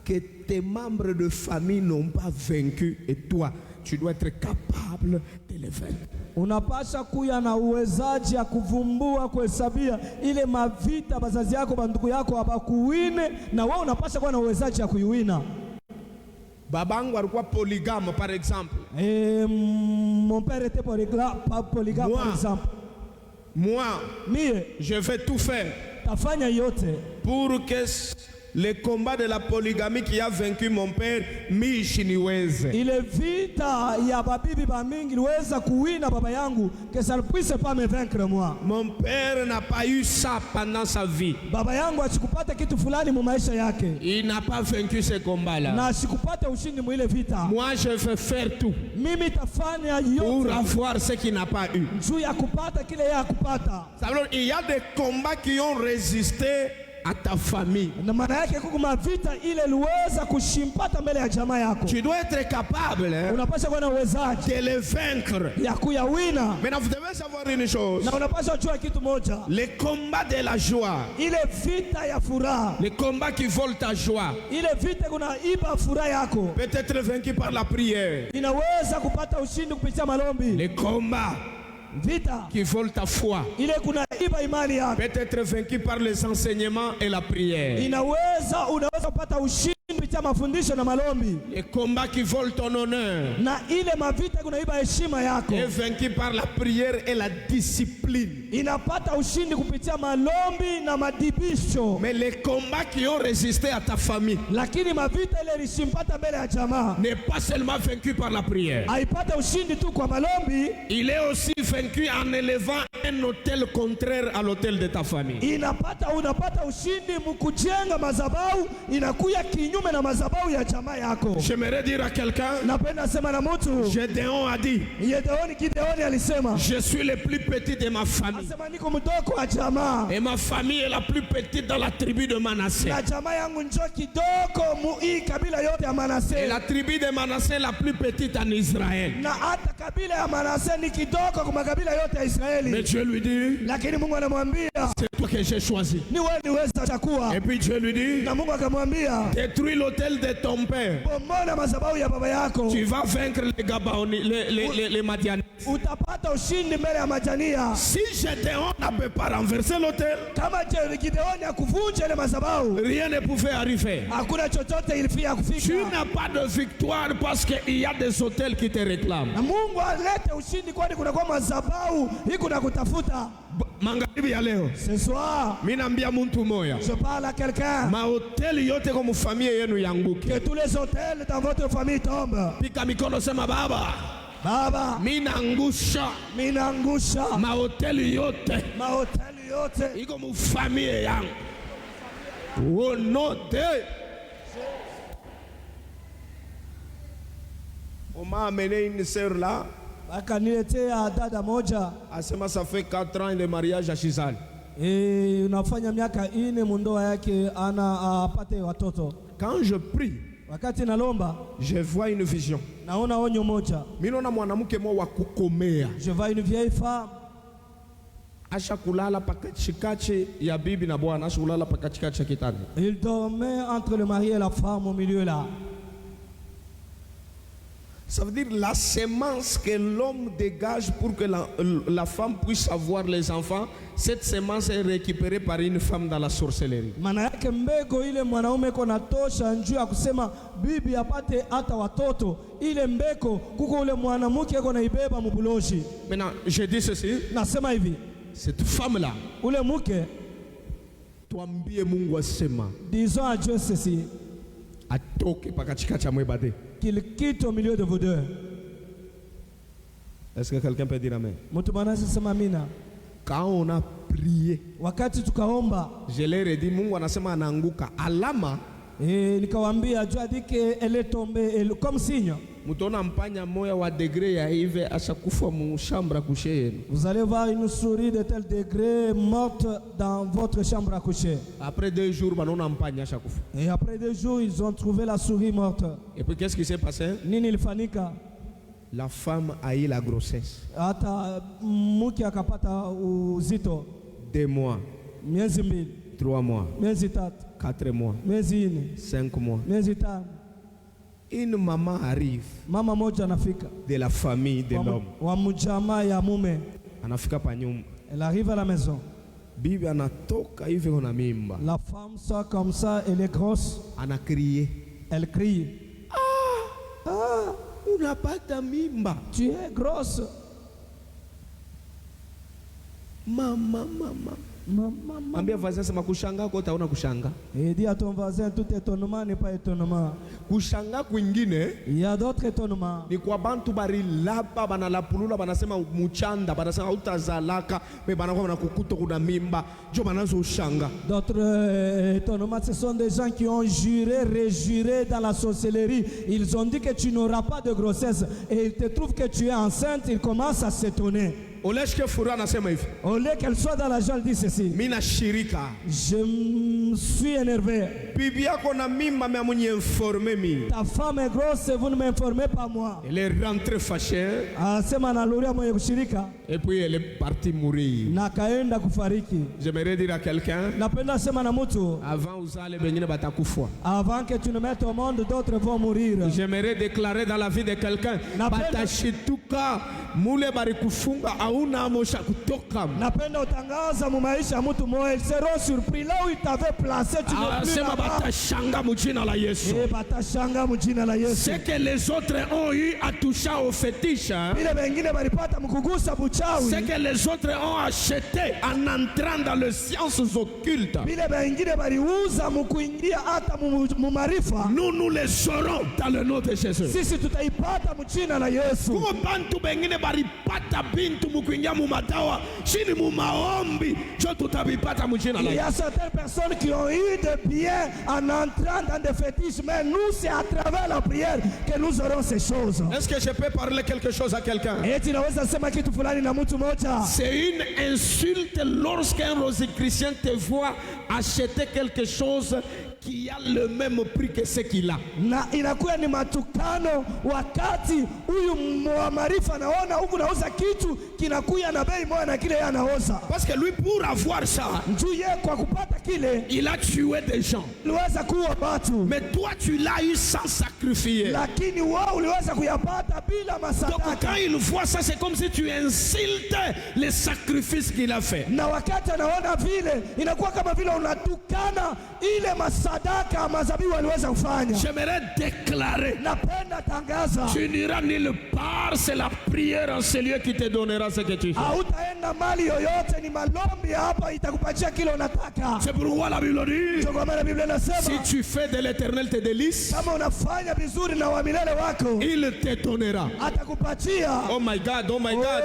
que tes membres de famille n'ont pas vaincus et toi, tu dois être capable de les vaincre. Unapaswa kuwa na uwezaji ya kuvumbua kuhesabia ile mavita bazazi yako bandugu yako abakuwine na wewe unapaswa kuwa na uwezaji ya kuiwina. Babangu alikuwa polygame par exemple. Mon père était polygame par exemple. Moi, je vais tout faire tafanya yote pour que le combat de la polygamie qui a vaincu mon père, niweze. Ile vita ya babibi ba mingi liweza kuwina baba yangu, que ça ne puisse pas me vaincre moi. Mon père n'a pas eu ça pendant sa vie. Baba yangu asikupata kitu fulani mu maisha yake. Il n'a pas vaincu ce combat-là. Na asikupata ushindi mu ile vita. Moi, je vais faire tout mimi tafanya yote pour avoir ce qu'il n'a pas eu. Juu ya kupata kile ya kupata. Alors, il y a des combats qui ont résisté à ta famille. Na maana yake kuna vita ile liweza kushimpata mbele ya jamaa yako. Tu dois être capable unapaswa kuwa na uwezaji de les vaincre. Ya kuyawina. Maintenant, vous devez savoir une chose. Na unapaswa kujua kitu moja. Les combats de la joie. Ile vita ya furaha. Les combats qui volent ta joie. Ile vita kuna iba furaha yako. Peut être vaincu par la prière. Inaweza kupata ushindi kupitia malombi. Les combats vita qui volent ta foi ile kuna iba imani yako. Peut être vaincu par les enseignements et la prière. Unaweza kupata ushindi kupitia mafundisho na malombi. Les combats qui volent ton honneur. Na ile mavita kuna iba heshima yako. Est vaincu par la prière et la discipline. Inapata ushindi kupitia malombi na madibisho. Mais les combats qui ont résisté à ta famille. Lakini mavita ile ilisimpata mbele ya jamaa. N'est pas seulement vaincu par la prière. Haipata ushindi tu kwa malombi. Il est aussi vaincu en élevant un autel contraire à l'autel de ta famille. Unapata ushindi mkujenga madhabahu inakuya kinyume na madhabahu ya jamaa yako. J'aimerais dire à quelqu'un. Napenda sema na mtu. Gédéon a dit. Gideoni alisema. Je suis le plus petit de ma famille. Asema niko mdogo wa jamaa. Et ma famille est la plus petite dans la tribu de Manassé. Na jamaa yangu njo kidogo mu kabila yote ya Manassé. Et la tribu de Manassé est la plus petite en Israël. Na hata kabila ya Manassé ni kidogo kwa makabila yote ya Israeli. Mais Dieu lui dit. Lakini Mungu anamwambia. C'est toi que j'ai choisi. Ni wewe niweza chakua. Et puis Dieu lui dit. Na Mungu akamwambia. Détruis l'autel de ton père. Bomola madhabahu ya baba yako. Tu vas vaincre les Gabaonites, les Madianites. Utapata ushindi mbele ya Majania. Si Gédéon n'avait pas renversé l'autel. Kama Gideoni akuvunja ile madhabahu. Rien ne pouvait arriver. Hakuna chochote ilifia kufika. Tu n'as pas de victoire parce qu'il y a des autels qui te réclament. Na Mungu alete ushindi kwani kuna kwa madhabahu iko na kutafuta. Magharibi ya leo. Ce soir. Mimi naambia mtu moya. Je parle à quelqu'un. Mahoteli yote kwa familia yenu yanguke. Que tous les hôtels dans votre famille tombent. Pika mikono sema baba. Baba. Minangusha. Mahoteli yote. Iko mu familia yangu. Oh no de. On m'a amené une sœur là. Akaniletea dada moja. Asema ça fait 4 ans de mariage à Chizal. Unafanya miaka 4 mundoa yake ana apate watoto. Quand je prie, wakati nalomba, je vois une vision. Naona onyo moja. Mimi naona mwanamke mmoja wa kukomea. Je vois une vieille femme. Asha kulala pakachikache ya bibi na bwana, asha kulala pakachikache ya kitanda. Il dormait entre le mari et la femme au milieu là. Ça veut dire la semence que l'homme dégage pour que la femme puisse avoir les enfants, cette semence est récupérée par une femme dans la sorcellerie. Maana yake mbego ile mwanaume kona tosha njuu ya kusema bibi apate hata watoto, ile mbeko kuko ule mwanamke kona ibeba mubuloshi. Maintenant, je dis ceci. Nasema hivi. Cette femme là. Ule mke. Tuambie Mungu asema. Disons à Dieu ceci. Atoke pakachikache ya mwebade. Qu'il quitte au milieu de vous deux. Est-ce que quelqu'un peut dire amen? Quand Quand on a prié, wakati tukaomba, je leur ai dit Mungu anasema anaanguka. Alama nikawaambia Dieu a dit qu'elle est tombée comme signe. mutaona mpanya moya wa degré ya hivi ashakufa mu chambre à coucher yenu. Vous allez voir une souris de tel degré morte dans votre chambre à coucher. Après 2 jours, banaona mpanya ashakufa. Et après 2 jours, ils ont trouvé la souris morte. Et puis qu'est-ce qui s'est passé? Nini ilifanyika? La femme a eu la grossesse. Hata mke akapata uzito. 2 mois, Miezi 2, 3 mois, miezi 3, 4 mois, miezi 4, 5 mois. miezi 5. Une maman arrive Mama moja anafika de la famille de l'homme. wa mjamaa ya mume. Anafika pa nyumba. Elle arrive à la maison. Bibi anatoka hivi na mimba. La femme sort comme ça, elle est grosse. Ana crié. Elle crie. Unapata mimba. Tu es grosse. Mama. Maman. Ambia voisin sema kushanga kwa utaona kushanga. Et dis à ton voisin, tout étonnement n'est pas étonnement. Kushanga kwingine Il y a d'autres étonnements. ni kwa bantu bari lapa banalapulula banasema muchanda banasema utazalaka me banakuwa banakukuta kuna mimba jo banazo ushanga. D'autres étonnements, ce sont des gens qui ont juré, réjuré dans la sorcellerie. Ils ont dit que tu n'auras pas de grossesse et ils te trouvent que tu es enceinte. Ils commencent à s'étonner. Oleshke fura anasema hivi. Au lieu qu'elle soit dans la joie, elle dit ceci. Mina shirika. Je me suis énervé. Bibi yako na mimba me amunye informe mi. Ta femme est grosse et vous ne m'informez pas moi. Elle est rentrée fâchée. Asema analuria mwenye kushirika Et puis elle est partie mourir. na kaenda kufariki. J'aimerais dire à quelqu'un, Napenda sema na mtu, avant uzale bengine batakufa. avant que tu ne mettes au monde, d'autres vont mourir. J'aimerais déclarer dans la vie de quelqu'un, batashituka mule bari kufunga hauna amosha kutoka. Napenda utangaza mu maisha mtu mmoja, ils seront surpris là où ils t'avaient placé, tu ne plus Sema là-bas. batashanga mujina la Yesu. Et batashanga mjina la Yesu. Ce que les autres ont eu à toucher au fétiche, Vile wengine walipata mkugusa buchawi. ce que les autres ont acheté en entrant dans les sciences occultes, Vile wengine waliuza mkuingia hata mu maarifa. nous les aurons dans le nom de Jésus. Sisi tutaipata mjina la Yesu. Kuko bantu bengine baripata bintu mukuingia mu madawa chini mu maombi jo tutabipata mujina la Il y Yesu. a certaines personnes qui ont eu de bien en entrant dans des fétiches, mais nous c'est à travers la prière que nous aurons ces choses. Est-ce que je peux parler quelque chose à quelqu'un? Eti naweza sema kitu fulani na mtu moja. C'est une insulte lorsqu'un rosicrucien te voit acheter quelque chose qui a le même prix que ce qu'il a. Na inakuwa ni matukano wakati huyu wa maarifa anaona huku nauza kitu kinakuya na bei moja na kile yeye anauza. Parce que lui, pour avoir ça, Njoo yeye kwa kupata kile il a tué des gens. uliweza kuwa watu. Mais toi, tu l'as eu sans sacrifier. Lakini wao uliweza kuyapata bila Donc masadaka. quand il voit ça, c'est comme si tu insultes les sacrifices qu'il a fait. Na wakati anaona vile inakuwa kama vile unatukana ile masadaka mazabibu aliweza kufanya. J'aimerais déclarer, Napenda tangaza, tu n'iras nulle part, c'est la prière en ce lieu qui te donnera ce que tu fais. hautaenda mali yoyote, ni malombi hapa itakupatia kile unataka. C'est pourquoi la Bible dit, Ndio kwa maana Biblia si inasema tu fais de l'éternel tes délices, kama unafanya vizuri na wa milele wako il te donnera. atakupatia. Oh my God, Oh,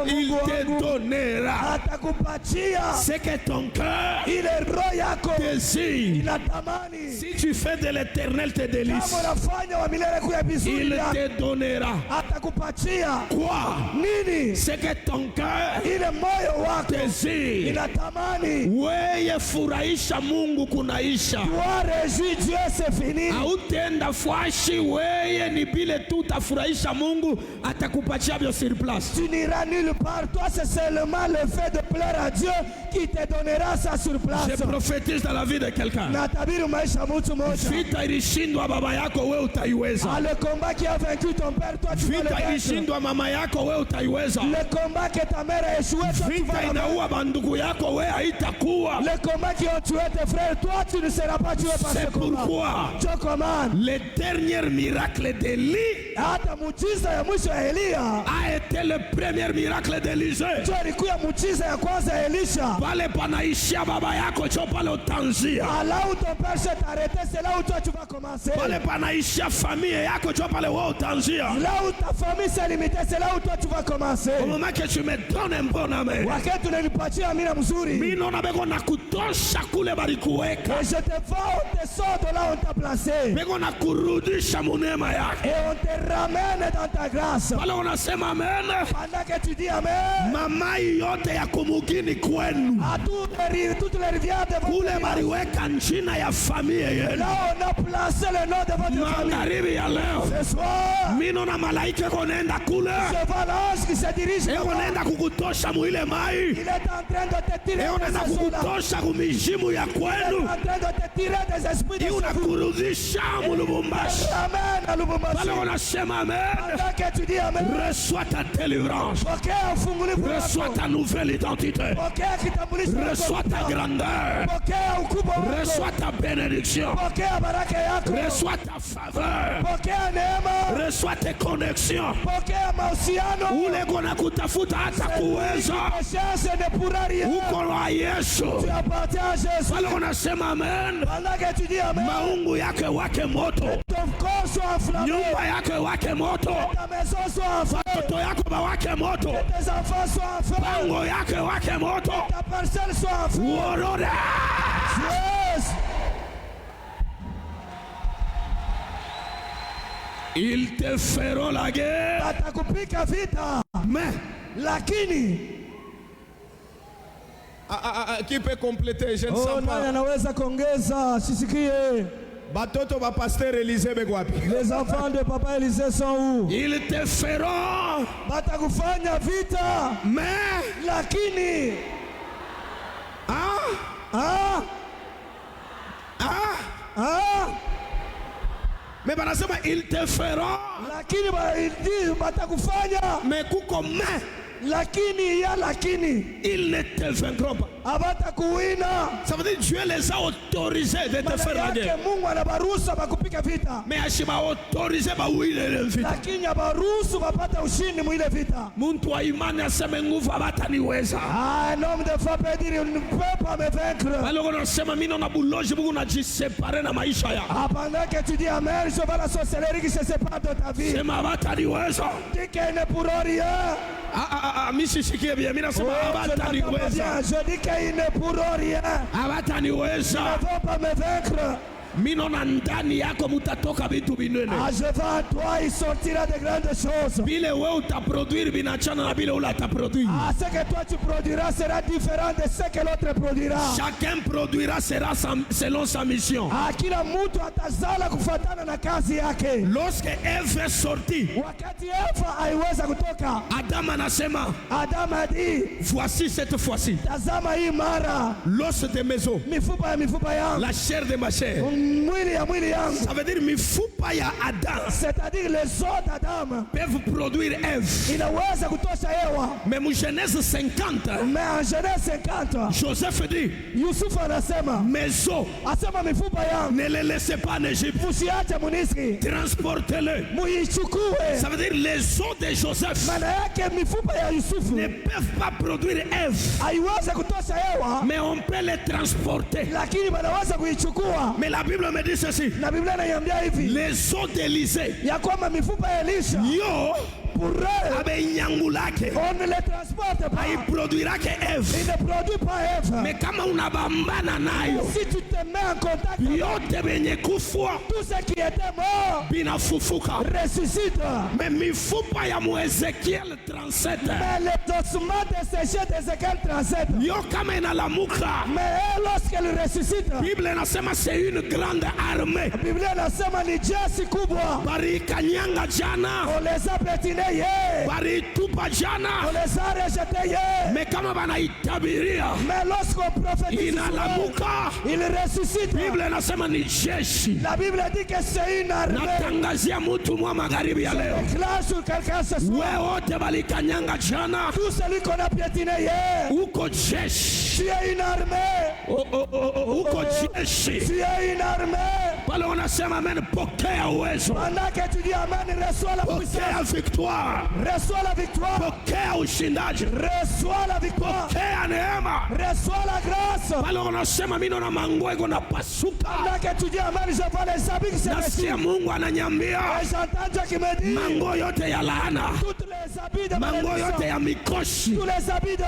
il Mungu te wangu. donnera Atakupatia ce que ton cœur ile roho yako désire. inatamani. Si tu fais de l'éternel tes délices, Kama unafanya wa milele kuya vizuri il yako, te donnera atakupatia quoi? nini? Ce que ton cœur Ile moyo wako désire. inatamani. Weye furahisha Mungu kunaisha. Toi réjouis Dieu, c'est fini. Hautenda fwashi, weye ni bile tu utafurahisha Mungu, atakupatia bio sur place. Tu n'iras nulle part. Toi, c'est seulement le fait de plaire à Dieu qui te donnera ça sur place. Je prophétise dans la vie de quelqu'un. Natabiri maisha mtu moja. Vita ilishindwa baba yako, we utaiweza. Le combat qui a vaincu ton père, toi tu vas le Vita vaincre. ilishindwa mama yako, we utaiweza. Le combat que ta mère a échoué, toi tu vas Vita le vaincre. inaua bandugu yako, we haitakuwa. Le combat qui ont tué tes frères, toi tu ne seras pas tué par C'est ce combat. pourquoi Dieu commande. le dernier miracle d'Élie Hata muujiza ya mwisho ya Elia a été été le premier miracle d'Élisée. ndio ilikuwa muujiza ya kwanza ya Elisha. Pale panaishia baba yako cho pale utanzia. Là où ton père s'est arrêté, c'est là où toi tu vas commencer. Pale panaishia famille yako cho pale wewe utanzia. Là où ta famille s'est limitée, c'est là où toi tu vas commencer. Au moment que tu me donnes un bon amen. Wakati unanipatia amina mzuri. Mimi naona beko na kutosha kule balikuweka. Et je te vois, on te sort de là où on t'a placé. Beko na kurudisha munema yako. Et on te ramène dans ta grâce. Pale unasema amen. Pendant que tu dis amen. Mamai yote ya kumugini kwenu. À toutes les rivières de votre Kule village. baliweka njina ya familia yenu. Là on a placé le nom de votre famille. Magharibi ya leo. Ce soir. Mimi naona malaika konaenda kule. Je vois l'ange qui se dirige. Eko naenda kukutosha muile mai. Il est en train de te tirer Eko naenda des eaux là. kukutosha kumijimu ya Il est kwenu. en train de te tirer des esprits de Iuna secours. kurudisha mu Lubumbashi. Amen à Lubumbashi. Pale unasema amen. Pendant que tu dis amen. Reçois ta délivrance. Pokea ufungulifu Reçois wako. ta nouvelle identité. Pokea kitambulisho chako. Reçois ta grandeur. Pokea ukubwa wako. Reçois ta bénédiction. Pokea baraka yako. Reçois ta faveur. Pokea neema. Reçois tes connexions. Pokea mahusiano. Ule kona kutafuta hata kuweza. Cherche ne pourra rien. Uko na Yesu. Tu appartiens à Jésus. Pale unasema amen. Pendant que tu dis amen. Maungu yake wake moto. Ton corps soit enflammé. Nyumba yake wake moto. Ta maison soit enflammée. Watoto yako bawake moto. Tes enfants soient enflammés. Pango yake wake moto. Ta parcelle soit enflammée. Uorode. Yes. Ils te feront la guerre. Watakupika vita. Mais Lakini. qui peut compléter? Je ne Oh, sais nani pas. anaweza kuongeza? Sisikie. Batoto ba pasteur Élisée begwapi. Les enfants de papa Élisée sont où? Ils te feront. Watakufanya vita. Mais Lakini. mais banasema ils te feront. Lakini watakufanya. Mais kuko mais. Lakini ya lakini. Ils ne te vaincront pas. Hawatakuwina. Ça veut dire Dieu les a autorisés de te faire la guerre. Mungu anabaruhusu bakupika vita. Mais ashima autorisé ba uile le vita. Lakini abaruhusu bapata ushindi mwile vita. Muntu wa imani aseme nguvu abataniweza. Un homme de foi peut dire ne peut pas me vaincre. Baloko nasema mimi naona buloji Mungu najiseparer na maisha ya. Pendant que tu dis amen, je vois la sorcellerie qui se sépare de ta vie. Sema abataniweza. Dis qu'ils ne pourront rien. Mimi sisikie bien. Mimi nasema abataniweza. Je dis qu'ils ne pourront rien. Abataniweza. Ils ne vont pas me vaincre. Minona ndani yako mutatoka vitu binene. Je vais à toi, il sortira de grandes choses. Bile wewe utaproduire binachana na bile ule ataproduire. Ce que toi tu produiras sera différent de ce que l'autre produira. Chacun produira selon sa mission. Kila mtu atazala kufuatana na kazi yake. Lorsque Eve est sortie, wakati Eva aliweza kutoka, Adam anasema, Adam a dit, voici cette fois-ci, tazama hii mara, l'os de mes os, mifupa ya mifupa yangu, la chair de ma chair. Mwili ya mwili yangu. Ça veut dire mifupa ya Adam. C'est-à-dire les os d'Adam peuvent produire Ève. Inaweza kutosha Ewa. Mais en Genèse 50, mais en Genèse 50, Joseph dit, Yusufu anasema, mes os, asema mifupa yangu, ne les laissez pas en Égypte. Musiache Misri. Transportez-les. Muichukue. Ça veut dire les os de Joseph maana yake mifupa ya Yusufu ne peuvent pas produire Ève. Haiwezi kutosha Ewa. Mais on peut les transporter. Lakini wanaweza kuichukua. Mais la Bible me dit ceci. Na Biblia inaniambia hivi. Les os d'Élisée. Ya kwamba mifupa ya Elisha. Yo. On ne les transporte pas. Il produira que Ève. Il ne produit pas Ève. Mais kama unabambana nayo, si tu te mets en contact, yote benye kufa, tout ce qui était mort binafufuka. ressuscite. Mais mifupa ya Ezekiel 37. Mais les ossements desséchés d'Ézéchiel 37. Yo kama inalamuka. Mais lorsqu'elle ressuscite, Bible inasema c'est une grande armée. Biblia inasema ni jeshi kubwa. Barikanyanga jana. On les a pétinés. Baritupa jana. On les a rejetés. Mais kama wanaitabiria Mais lorsqu'on prophétise, inalamuka. il ressuscite. Biblia inasema ni jeshi. La Bible dit que c'est une armée. Natangazia mtu mwa magharibi ya leo, Déclare sur quelqu'un ce soir. wewe wote balikanyanga jana, Tout celui qu'on a piétiné hier. uko jeshi. Tu es une armée. Uko jeshi. Tu es une armée. Pale wanasema amen, pokea uwezo, Pendant que tu dis amen, reçois la pokea puissance. victoire, Reçois la victoire. pokea ushindaji, Reçois la victoire. pokea neema. Reçois la grâce. Pale wanasema mimi naona manguo iko napasuka, Pendant que tu dis amen, je vois les habits qui se nasikia déchirent. Mungu ananyambia Et j'entends Dieu qui me dit, manguo yote ya laana, toutes les habits de manguo yote malédiction, ya mikoshi tous les habits de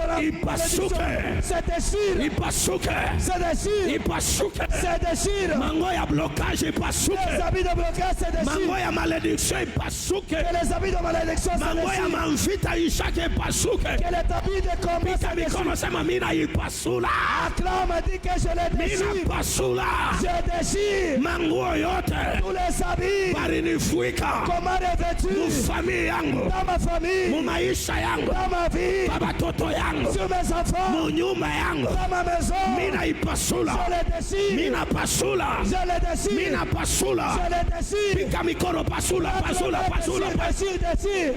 la ipasuke, malédiction se déchirent. ipasuke, Se déchirent. ipasuke. Se déchirent. Mango ya blocage Les ipasuke, habits de blocage se mango déchirent. ya malédiction ipasuke, Que les habits de malédiction se mango ya déchirent. manvita ishake ipasuke. Que les habits de combat Pika se mikono, déchirent. sema mina ipasula, Acclame, dit que je les mina déchire. pasula. Je déchire Manguo yote tous les habits. barinifuika Comment revêtus mufamili yangu, dans ma famille, mumaisha yangu, dans ma vie, babatoto yangu, sur mes enfants, munyumba yangu, dans ma maison. mina ipasula, Je les déchire. mina pasula, Je les déchire. mina pasula. Je les déchire. Pika mikono, pasula, pasula, pasula, pasula. Déchire, déchire.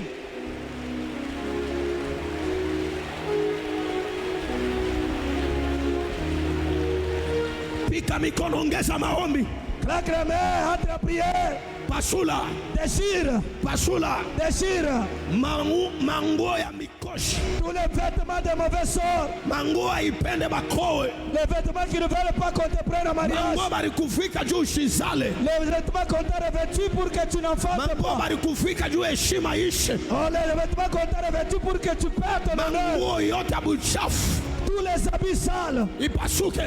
Pika mikono, ongeza maombi. Claque les mains entre prières. Pasula, Déchire. pasula. Déchire. Manguo ya mikoshi, Tous les vêtements de mauvais sort. manguo haipende bakowe, Les vêtements qui ne veulent pas qu'on te prenne en mariage. manguo balikufika juu ushizale, Les vêtements qu'on t'a revêtus pour que tu n'enfantes manguo pas. balikufika juu heshima ishe, Oh, les vêtements qu'on t'a revêtus pour que tu perdes ton honneur. manguo yote ya buchafu Tous les habits sales ipasuke.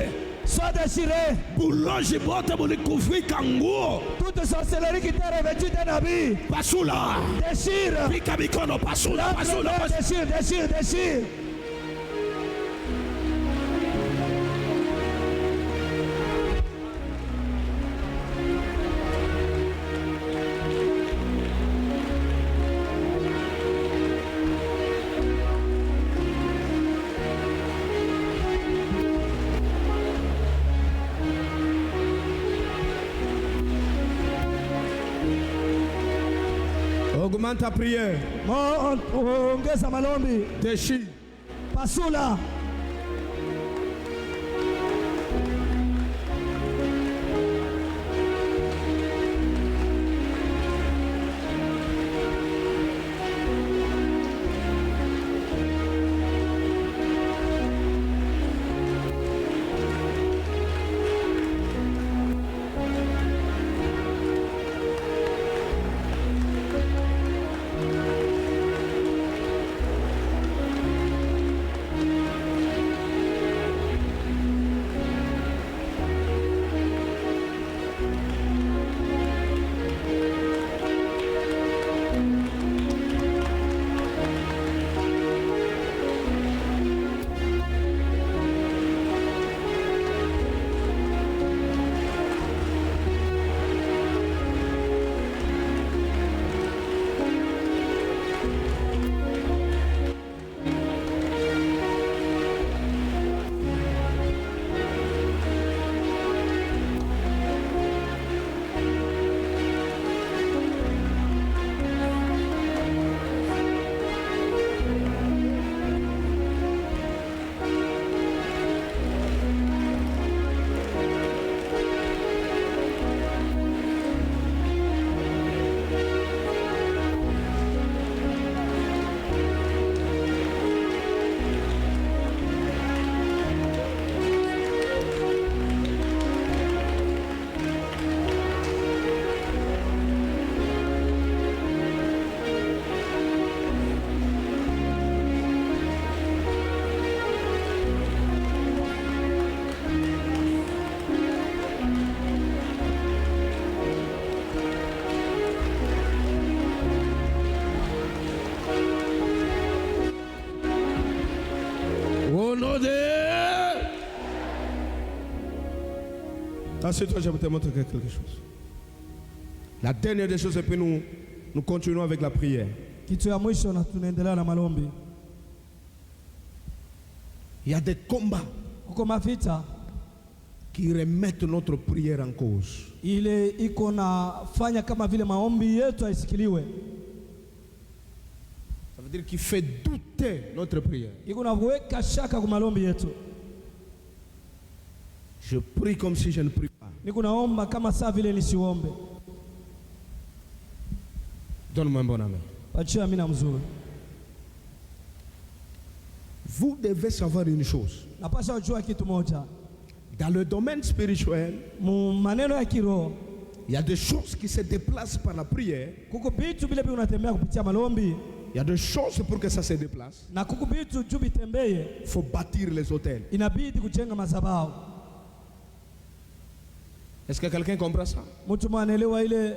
soient déchirés. Buloji bote bulikufika nguo, Toute sorcellerie qui t'a revêtu d'un habit. pasula. Déchire. Pika mikono, pasula, pasula, pasula. Déchire, déchire, déchire. Augmente ta prière. Ongeza malombi. Déchire. Pasula. Au nom de... Assieds-toi, je vais te montrer quelque chose. La dernière des choses, et puis nous continuons avec la prière. Kitu ya mwisho na tunaendelea na malombi. Il y a des combats kuko mavita qui remettent notre prière en cause. ile iko nafanya kama vile maombi yetu haisikiliwe. Ça veut dire qu'il fait douter notre prière. Iko naweka shaka kwa maombi yetu. Je prie comme si je ne prie pas. Niko naomba kama saa vile nisiombe. Donne-moi un bon amen. Pachia amina mzuri. Vous devez savoir une chose. Napasha kujua kitu moja. Dans le domaine spirituel, Maneno ya kiroho, il y a des choses qui se déplacent par la prière. kuko vitu vile unatembea kupitia maombi, Il y a des choses pour que ça se déplace. na kuko vitu juu vitembee, Il faut bâtir les hôtels. inabidi kujenga madhabahu. Est-ce que quelqu'un comprend ça? Mtu mwanaelewa ile?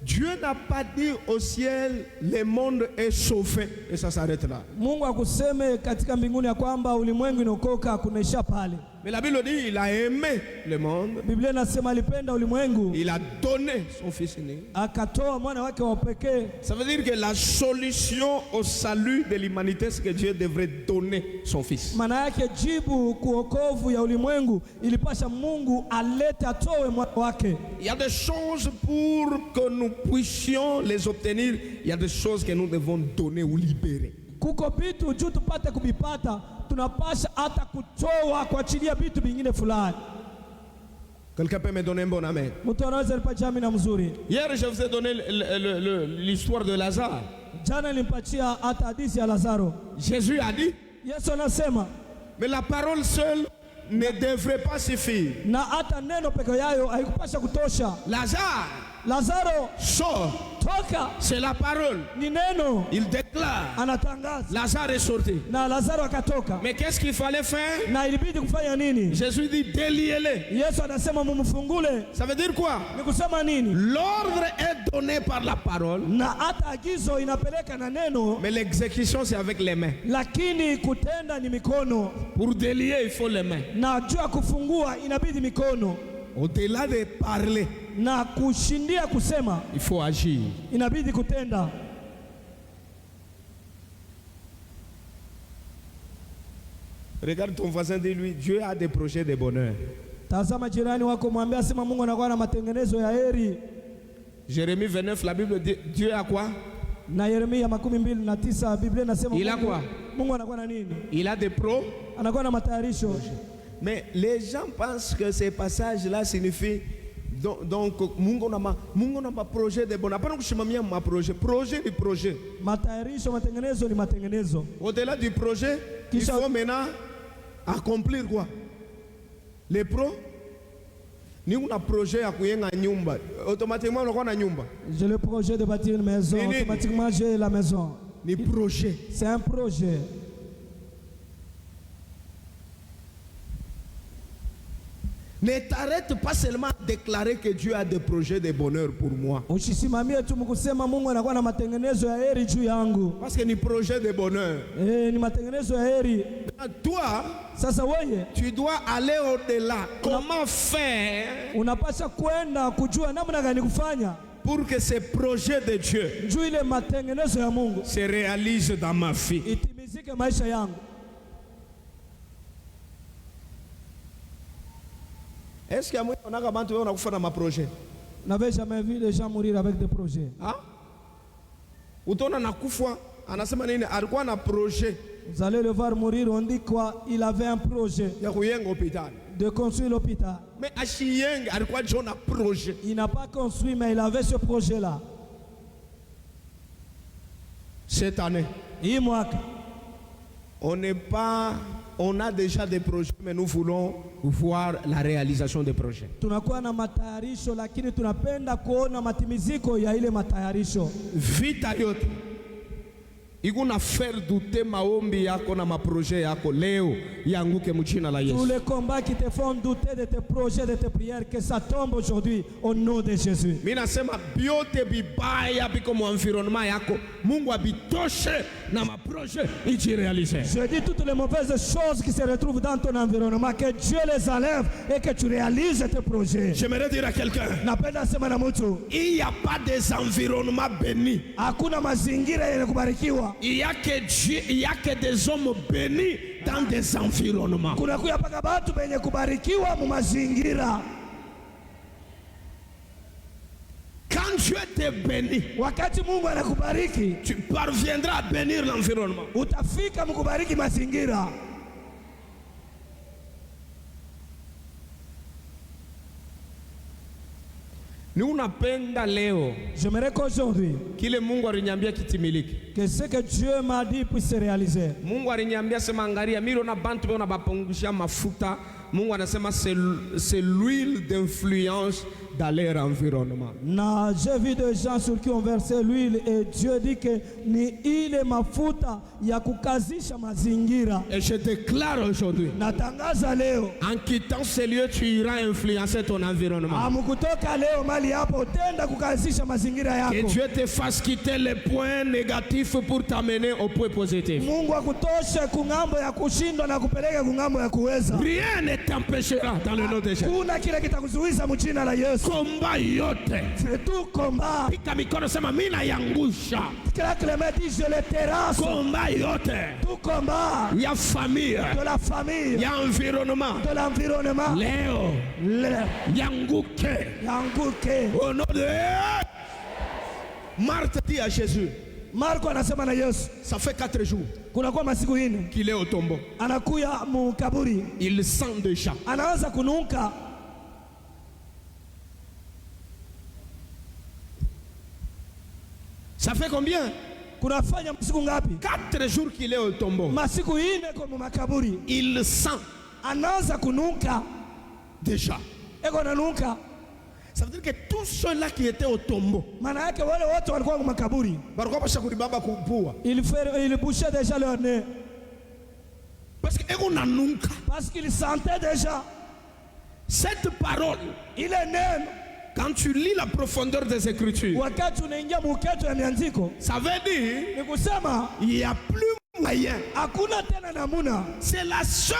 Dieu n'a pas dit au ciel, le monde est sauvé et ça s'arrête là. Mungu akuseme katika mbinguni ya kwamba ulimwengu inaokoka kunaisha pale. Mais la Bible dit, il a aimé le monde. Biblia inasema alipenda ulimwengu, Il a donné son fils né. akatoa mwana wake wa pekee. Ça veut dire que la solution au salut de l'humanité, c'est que Dieu devrait donner son fils. Maana yake jibu kuokovu ya ulimwengu ilipasha Mungu alete atoe mwana wake. Il y a des choses pour que nous puissions les obtenir. Il y a des choses que nous devons donner ou libérer. Kuko vitu juu tupate kubipata, tunapasha hata kutoa kwa ajili ya vitu vingine fulani. Quelqu'un peut me donner un bon amen? Mtu anaweza nipatia amina mzuri. Hier, je vous ai donné l'histoire de Lazare. Jana nilimpatia hata hadithi ya Lazaro. Jésus a dit, Yesu anasema, mais la parole seule ne devrait pas suffire. na hata neno peke yayo haikupasha kutosha. Lazaro, Sort, toka, c'est la parole. ni neno. Il déclare, Anatangaza. Lazare est sorti. Na Lazaro akatoka. Mais qu'est-ce qu'il fallait faire? Na ilibidi kufanya nini? Jésus dit, déliez-les. Yesu anasema mumfungule. Ça veut dire quoi? Ni kusema nini? L'ordre est donné par la parole, Na hata agizo inapeleka na neno, mais l'exécution c'est avec les mains. lakini kutenda ni mikono. Pour délier, il faut les mains. Na juu ya kufungua inabidi mikono. Au-delà de parler, Na kushindia kusema il faut agir. inabidi kutenda. Regarde ton voisin, dis-lui, Dieu a des projets de bonheur. Tazama jirani wako, mwambie asema Mungu anakuwa na matengenezo ya heri. Jérémie 29, la Bible dit, Dieu a quoi? Na Yeremia 29 Biblia inasema Il a quoi? Mungu anakuwa na nini? Il a des pros. Anakuwa na matayarisho. Mais les gens pensent que ces passages-là signifient donc Mungu na ma projet de bonheur. Hapana kushimamia ma projet. Projet ni projet. Matayarisho, matengenezo ni matengenezo. Au-delà du projet, il faut maintenant accomplir quoi? Les pros. Ni una projet ya kuyenga nyumba. Automatiquement unakuwa na nyumba. J'ai le projet de bâtir une maison. Automatiquement j'ai la maison. Ni projet. C'est un projet. Ne t'arrête pas seulement à déclarer que Dieu a des projets de bonheur pour moi. Usisimamie tu mkusema Mungu anakuwa na matengenezo ya heri juu yangu. Parce que ni projet de bonheur. Ni matengenezo ya heri. Toi, sasa wewe, tu dois aller au-delà. Comment faire? Unapaswa kwenda kujua namna gani kufanya pour que ces projets de Dieu juu ile matengenezo ya Mungu se réalisent dans ma vie. Itimizike maisha yangu. Est-ce qu'il y a moyen on a fait un projet? N'avez jamais vu les gens mourir avec des projets? Ah? Utona nakufa anasema nini? Alikuwa na projet. Vous allez le voir mourir, on dit quoi? Il avait un projet Ya kuyenga hôpital. de construire l'hôpital. Mais ashiyeng alikuwa jona projet. Il n'a pas construit, mais il avait ce projet-là. Cette année, on a déjà des projets, mais nous voulons voir la réalisation des projets. Tunakuwa na matayarisho, lakini tunapenda kuona matimiziko ya ile matayarisho. Vita yote ikuna faire douter maombi yako na maprojet yako leo yanguke mchina la Yesu. Tous les combats qui te font douter de tes projets, de tes prières, que ça tombe aujourd'hui au nom de Jésus. Mimi nasema biote bibaya biko mu environnement yako Mungu abitoshe na maprojet ijirealize. Je dis toutes les mauvaises choses qui se retrouvent dans ton environnement, que Dieu les enlève et que tu réalises tes projets. J'aimerais dire à quelqu'un, napenda sema na mtu, il n'y a pas des environnements bénis. Hakuna mazingira yenye kubarikiwa. kubarikiwa. Il y a que des hommes bénis dans des environnements. Kuna kuya paka batu benye kubarikiwa mu mazingira. Quand Dieu te bénit, Wakati Mungu anakubariki, tu parviendras à bénir l'environnement. utafika mkubariki mazingira. Nous napenda leo J'aimerais qu'aujourd'hui, kile Mungu aliniambia kitimiliki. que ce que Dieu m'a dit puisse se réaliser. Mungu aliniambia sema, angalia mimi na bantu bana bapungusha mafuta. Mungu anasema c'est l'huile d'influence dans leur environnement. Na j'ai vu des gens sur qui ont versé l'huile et Dieu dit que ni ile mafuta ya kukazisha mazingira. Et je déclare aujourd'hui, Natangaza leo, en quittant ce lieu, tu iras influencer ton environnement. amukutoka leo mali hapo utenda kukazisha mazingira Que yako. Dieu te fasse quitter les points négatifs pour t'amener au point positif. Mungu akutoshe kungambo ya kushindwa na kupeleka kungambo ya kuweza. Rien ne t'empêchera dans le nom de Jésus. Kuna kile kitakuzuiza mjina la Yesu. Combat yote. C'est tout combat. Pika mikono sema mimi nayangusha. Clément dit je le terrasse. Combat yote. Tout combat Ya famille. de la famille, Ya environnement. de l'environnement. Leo. Yanguke. Yanguke. Au nom de Marthe dit à Jésus, Marko anasema na Yesu, ça fait 4 jours kunakuwa masiku 4 qu'il est au tombeau. anakuya mukaburi, Il sent déjà. anaanza kunuka. Ça fait combien? Kunafanya masiku ngapi? 4 jours qu'il est au tombeau. Masiku 4 kwa makaburi, Il sent anaanza kunuka. déjà. Eko nanuka. Ça veut dire que tous ceux-là qui étaient au tombeau, Maana yake wale wote walikuwa kwa makaburi. Il bouchait déjà leur nez. Parce que Parce qu'il sentait déjà. cette parole, Il est né. quand tu lis la profondeur des Écritures, Wakati unaingia muketo ya miandiko, ça veut dire ni kusema il n'y a plus moyen. hakuna tena namuna. C'est la sœur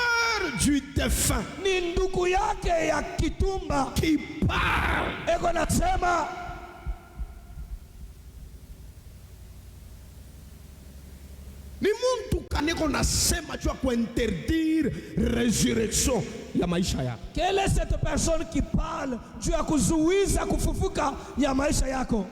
du défunt Ni ndugu yake ya kitumba. qui parle. Eko nasema Ni muntu kaniko nasema jua kuinterdire résurrection ya maisha yako. quelle est cette personne qui parle juu ya kuzuiza kufufuka ya maisha yako?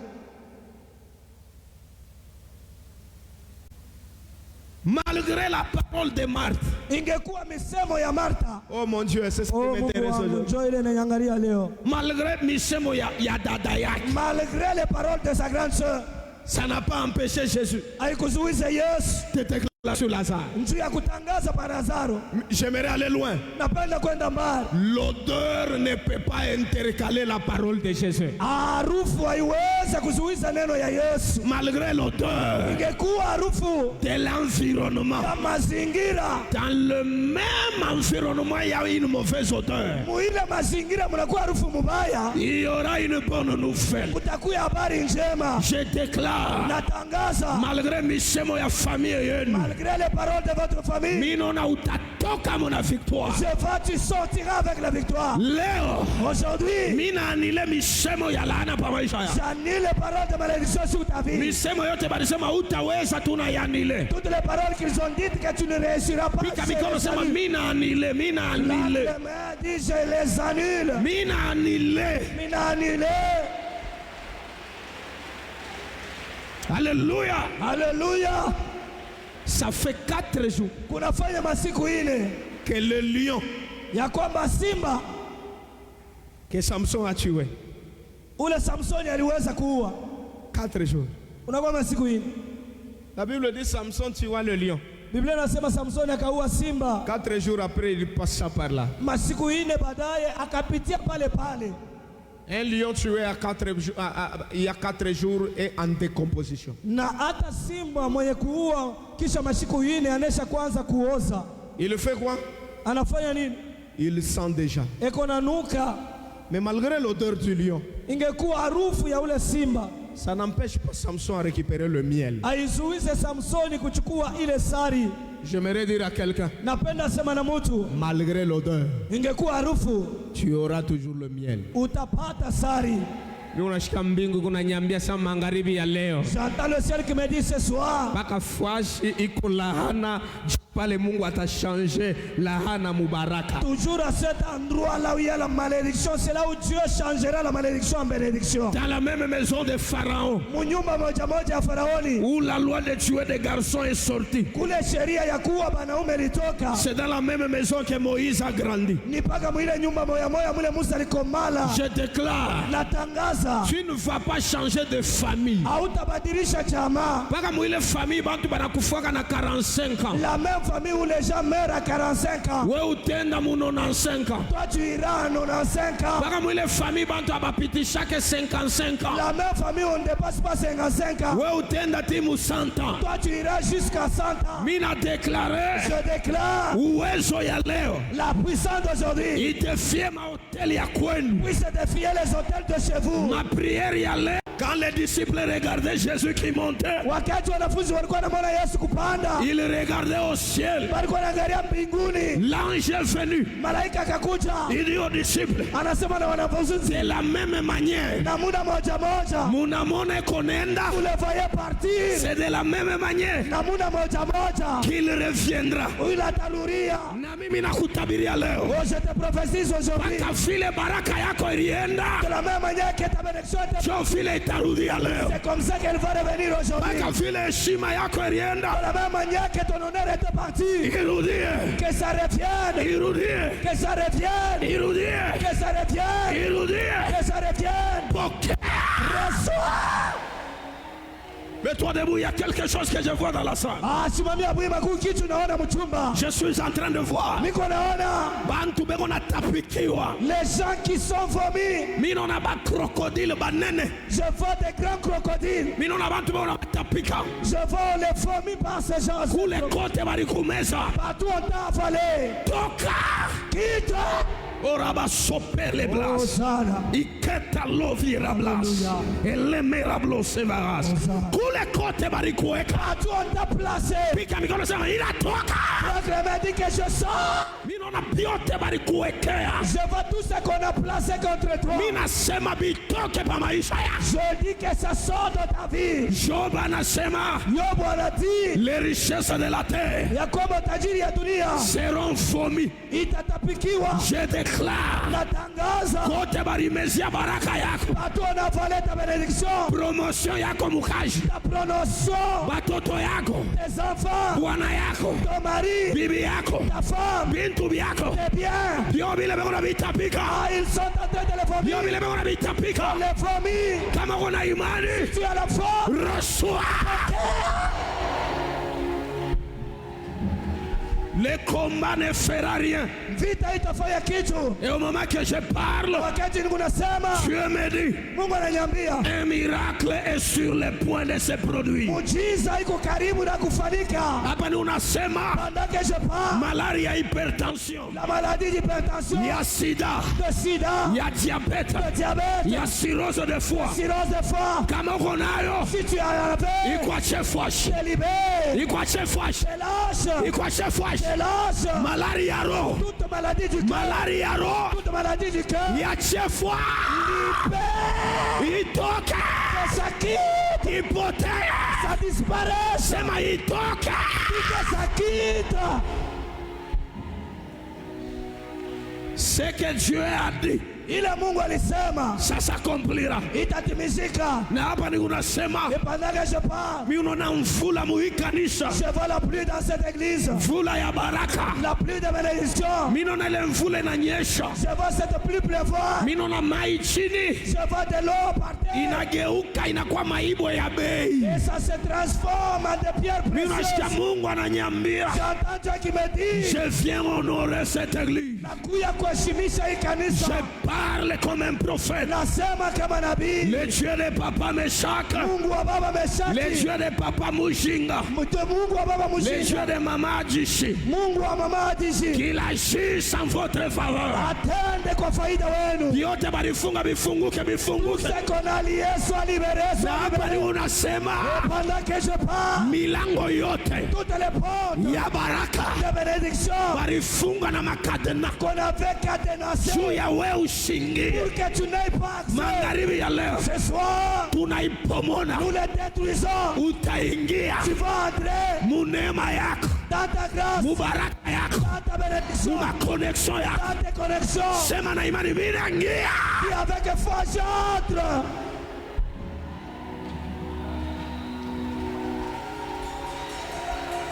Malgré la parole de Marthe. Ingekuwa misemo ya Martha. Oh mon Dieu, c'est ce qui m'intéresse aujourd'hui. Njoo ile inaniangalia leo. Malgré misemo ya dada yake. Malgré les paroles de sa grande sœur, Ça n'a pas empêché Jésus haikuzuiza Yesu de déclarer sur Lazare. njuu ya kutangaza kwa Lazaro. J'aimerais aller loin. Napenda kwenda mbali. L'odeur ne peut pas intercaler la parole de Jésus. Harufu haiwezi kuzuiza neno ya Yesu. Malgré l'odeur Ingekuwa harufu de l'environnement. ya mazingira, Dans le même environnement, il y a une mauvaise odeur. muile mazingira mnakuwa harufu mubaya, Il y aura une bonne nouvelle. kutakuya habari njema. Je déclare, Natangaza malgré misemo ya famille yenu, malgré les paroles de votre famille, minona utatoka mona victoire. tu sortiras avec la victoire. Leo Aujourd'hui, mina anile misemo ya laana pa maisha yako. j'annule les paroles de malédiction sur ta vie. Misemo yote balisema utaweza, tunayanile. Toutes les paroles qu'ils ont dites que tu ne réussiras pas, Pika je mikono les sema annule. mina anile, mina La anile, main dit je les annule. mina anile. Mina annulé. Alléluia. Alléluia. Ça fait 4 jours Kunafanya masiku 4 que le lion ya kwamba simba que Samson a tué. ule Samsoni aliweza kuua. 4 jours. Unakuwa masiku 4. La Bible dit Samson tua le lion. Biblia inasema Samsoni akaua simba. 4 jours après, il passa par là. Masiku 4 baadaye akapitia pale pale. Un lion tué il y a 4 jours est en décomposition. Na hata simba mwenye kuua kisha masiku 4 anesha kwanza kuoza. Il fait quoi? Anafanya nini? Il sent déjà. Eko nanuka. Mais malgré l'odeur du lion, Ingekuwa harufu ya ule simba, ça n'empêche pas Samson à récupérer le miel. aizuize Samsoni kuchukua ile sari. J'aimerais dire à quelqu'un, Napenda sema na mtu, malgré l'odeur, ingekuwa harufu tu auras toujours le miel. utapata sari. unashika mbingu kunaniambia sasa magharibi ya leo. J'entends le ciel qui me dit ce soir. Paka fwashi iko lahana pale Mungu atachange lahana mubaraka. Toujours à cet endroit là où il y a la malédiction, c'est là où Dieu changera la malédiction en bénédiction. Dans la même maison de Pharaon, Munyumba moja moja ya Faraoni, où la loi de tuer des garçons est sortie, kule sheria ya kuua wanaume ilitoka. c'est dans la même maison que Moïse a grandi. Ni paka mwile nyumba moya moya mule Musa alikomala. Je déclare, Natangaza, tu ne vas pas changer de famille. hautabadilisha chama. Paka mwile famille bantu banakufuaka na 45 ans. La même famille où les gens meurent à 45 ans. Wewe utenda mu 95 ans. Toi tu iras à 95 ans. Paka mwile famille bantu abapiti chaque 55 ans. La même famille on ne dépasse pas 55 ans. Wewe utenda timu 100 ans. Toi tu iras jusqu'à 100 ans. Mina déclaré Je déclare, uwezo ya leo la puissance d'aujourd'hui idefie mahoteli ya kwenu. puisse défier les hôtels de chez vous. Ma prière ya leo, quand les disciples regardaient Jésus qui montait, Wakati wanafunzi walikuwa wanamuona Yesu kupanda, ils regardaient au ciel. walikuwa wanaangalia mbinguni, L'ange est venu. malaika akakuja, Il dit aux disciples, anasema na wanafunzi, de la même manière, na muda moja moja munamone konenda, vous le voyez partir, c'est de la même manière na muda moja moja qu'il reviendra. huyu atarudia. Na mimi nakutabiria leo, Oh, je te prophétise aujourd'hui, paka vile baraka yako ilienda, de la même manière que ta bénédiction était, sio vile itarudia leo. c'est comme ça qu'elle va revenir aujourd'hui. Paka vile heshima yako De ilienda, la même manière que ton honneur était parti, irudie, que ça revienne, irudie, que ça revienne, irudie, que ça revienne, irudie. que ça revienne. Pokea. Reçois. Mets-toi debout, il y a quelque chose que je vois dans la salle. Ah, simamia bwima kuu kitu naona mchumba. Je suis en train de voir Niko naona bantu beko natapikiwa. les gens qui sont vomis. Mimi naona ba crocodile banene. Je vois des grands crocodiles. Mimi naona bantu beko natapika. Je vois les vomis par ces gens. Kule kote balikumeza. Partout on t'a avalé. Toka. Quitte. Oraba soper les blas. Hosanna. Iketa lovira blas. Alléluia. Elemera blosevaras. Hosanna. Kule kote balikuweka. Partout on t'a placé. Pika mikono sema inatoka. Proclame dit que je sors. Mimi naona vyote balikuwekea. Je vois tout ce qu'on a placé contre toi. Mimi nasema bitoke pa maisha yako. Je dis que ça sort de ta vie. Job anasema Yobu anati les richesses de la terre Yakobo tajiri ya dunia seront vomies. itatapikiwa. Je déclare Natangaza kote barimezia baraka yako, watu wanavaleta ta bénédiction, promotion yako mukaji, ta promotion, batoto yako, tes enfants, bwana yako, ton mari, bibi yako, ta femme, bintu byako, tes biens. vyo vile beko na vitapika, Ah, ils sont en train de les vyo vomir. vile beko na vitapika. Les vomis. Kama kuna imani, Tu as la foi. reçois. Le combat ne fera rien. Vita itafanya kitu. Et au moment que je parle, Wakati niko nasema, Dieu me dit, Mungu ananiambia un miracle est sur le point de se produire. muujiza iko karibu na kufanyika. Hapa ni unasema Pendant que je parle, malaria, hypertension, la maladie d'hypertension, ya sida, de sida, ya diabete, de diabète, ya cirrhose de foie. cirrhose de foie. Kama uko nayo, Si tu as la paix, ikwache fwashi, te libère, ikwache fwashi, te lâche, ikwache fwashi. te lâche. Malaria ro, Toute maladie du cœur, malaria ro, toute maladie du cœur, yache fwa, libère, itoke, que ça quitte, ipotee, ça disparaisse, sema itoke. que ça quitte. Ce que Dieu a dit, Ile Mungu alisema ça s'accomplira. itatimizika. Na hapa ni unasema, Et pendant que je parle, mi unaona mvula muhii kanisa, je vois la pluie dans cette église, mvula ya baraka. la pluie de bénédiction. Mi naona ile mvula inanyesha, Je vois cette pluie pleuvoir. mi naona mai chini Je vois de l'eau par terre. inageuka inakuwa maibo ya bei. Et ça se transforme en des pierres Mi unasikia précieuses. Mungu ananiambia, J'entends Dieu qui me dit, je viens honorer cette église. nakuya kuheshimisha hii Je kanisa. parle comme un prophète. Nasema kama nabii. Le Dieu de papa Meshach, Mungu wa baba le Meshaki. Dieu de papa Mujinga, Mungu wa baba le Dieu Mushinga. de mama Ajishi, Mungu wa mama Adishi. qu'il agisse en votre faveur. Atende kwa kwa faida wenu. Vyote balifunga bifunguke, bifunguke. Sekonali Yesu alibereza. Na hapa ni unasema Pendant que je pars, milango yote toutes les portes ya baraka de bénédiction balifunga na makadena qu'on avait cadenassées juu ya wewe ushingie. pour que tu n'aies pas accès. Magharibi ya leo Ce soir, tunaipomona, nous les détruisons. utaingia Tu vas entrer munema yako, dans ta grâce, mubaraka yako, dans ta bénédiction, muma connexion yako. dans tes connexions. Sema na imani, mimi naingia. Et avec foi, j'entre.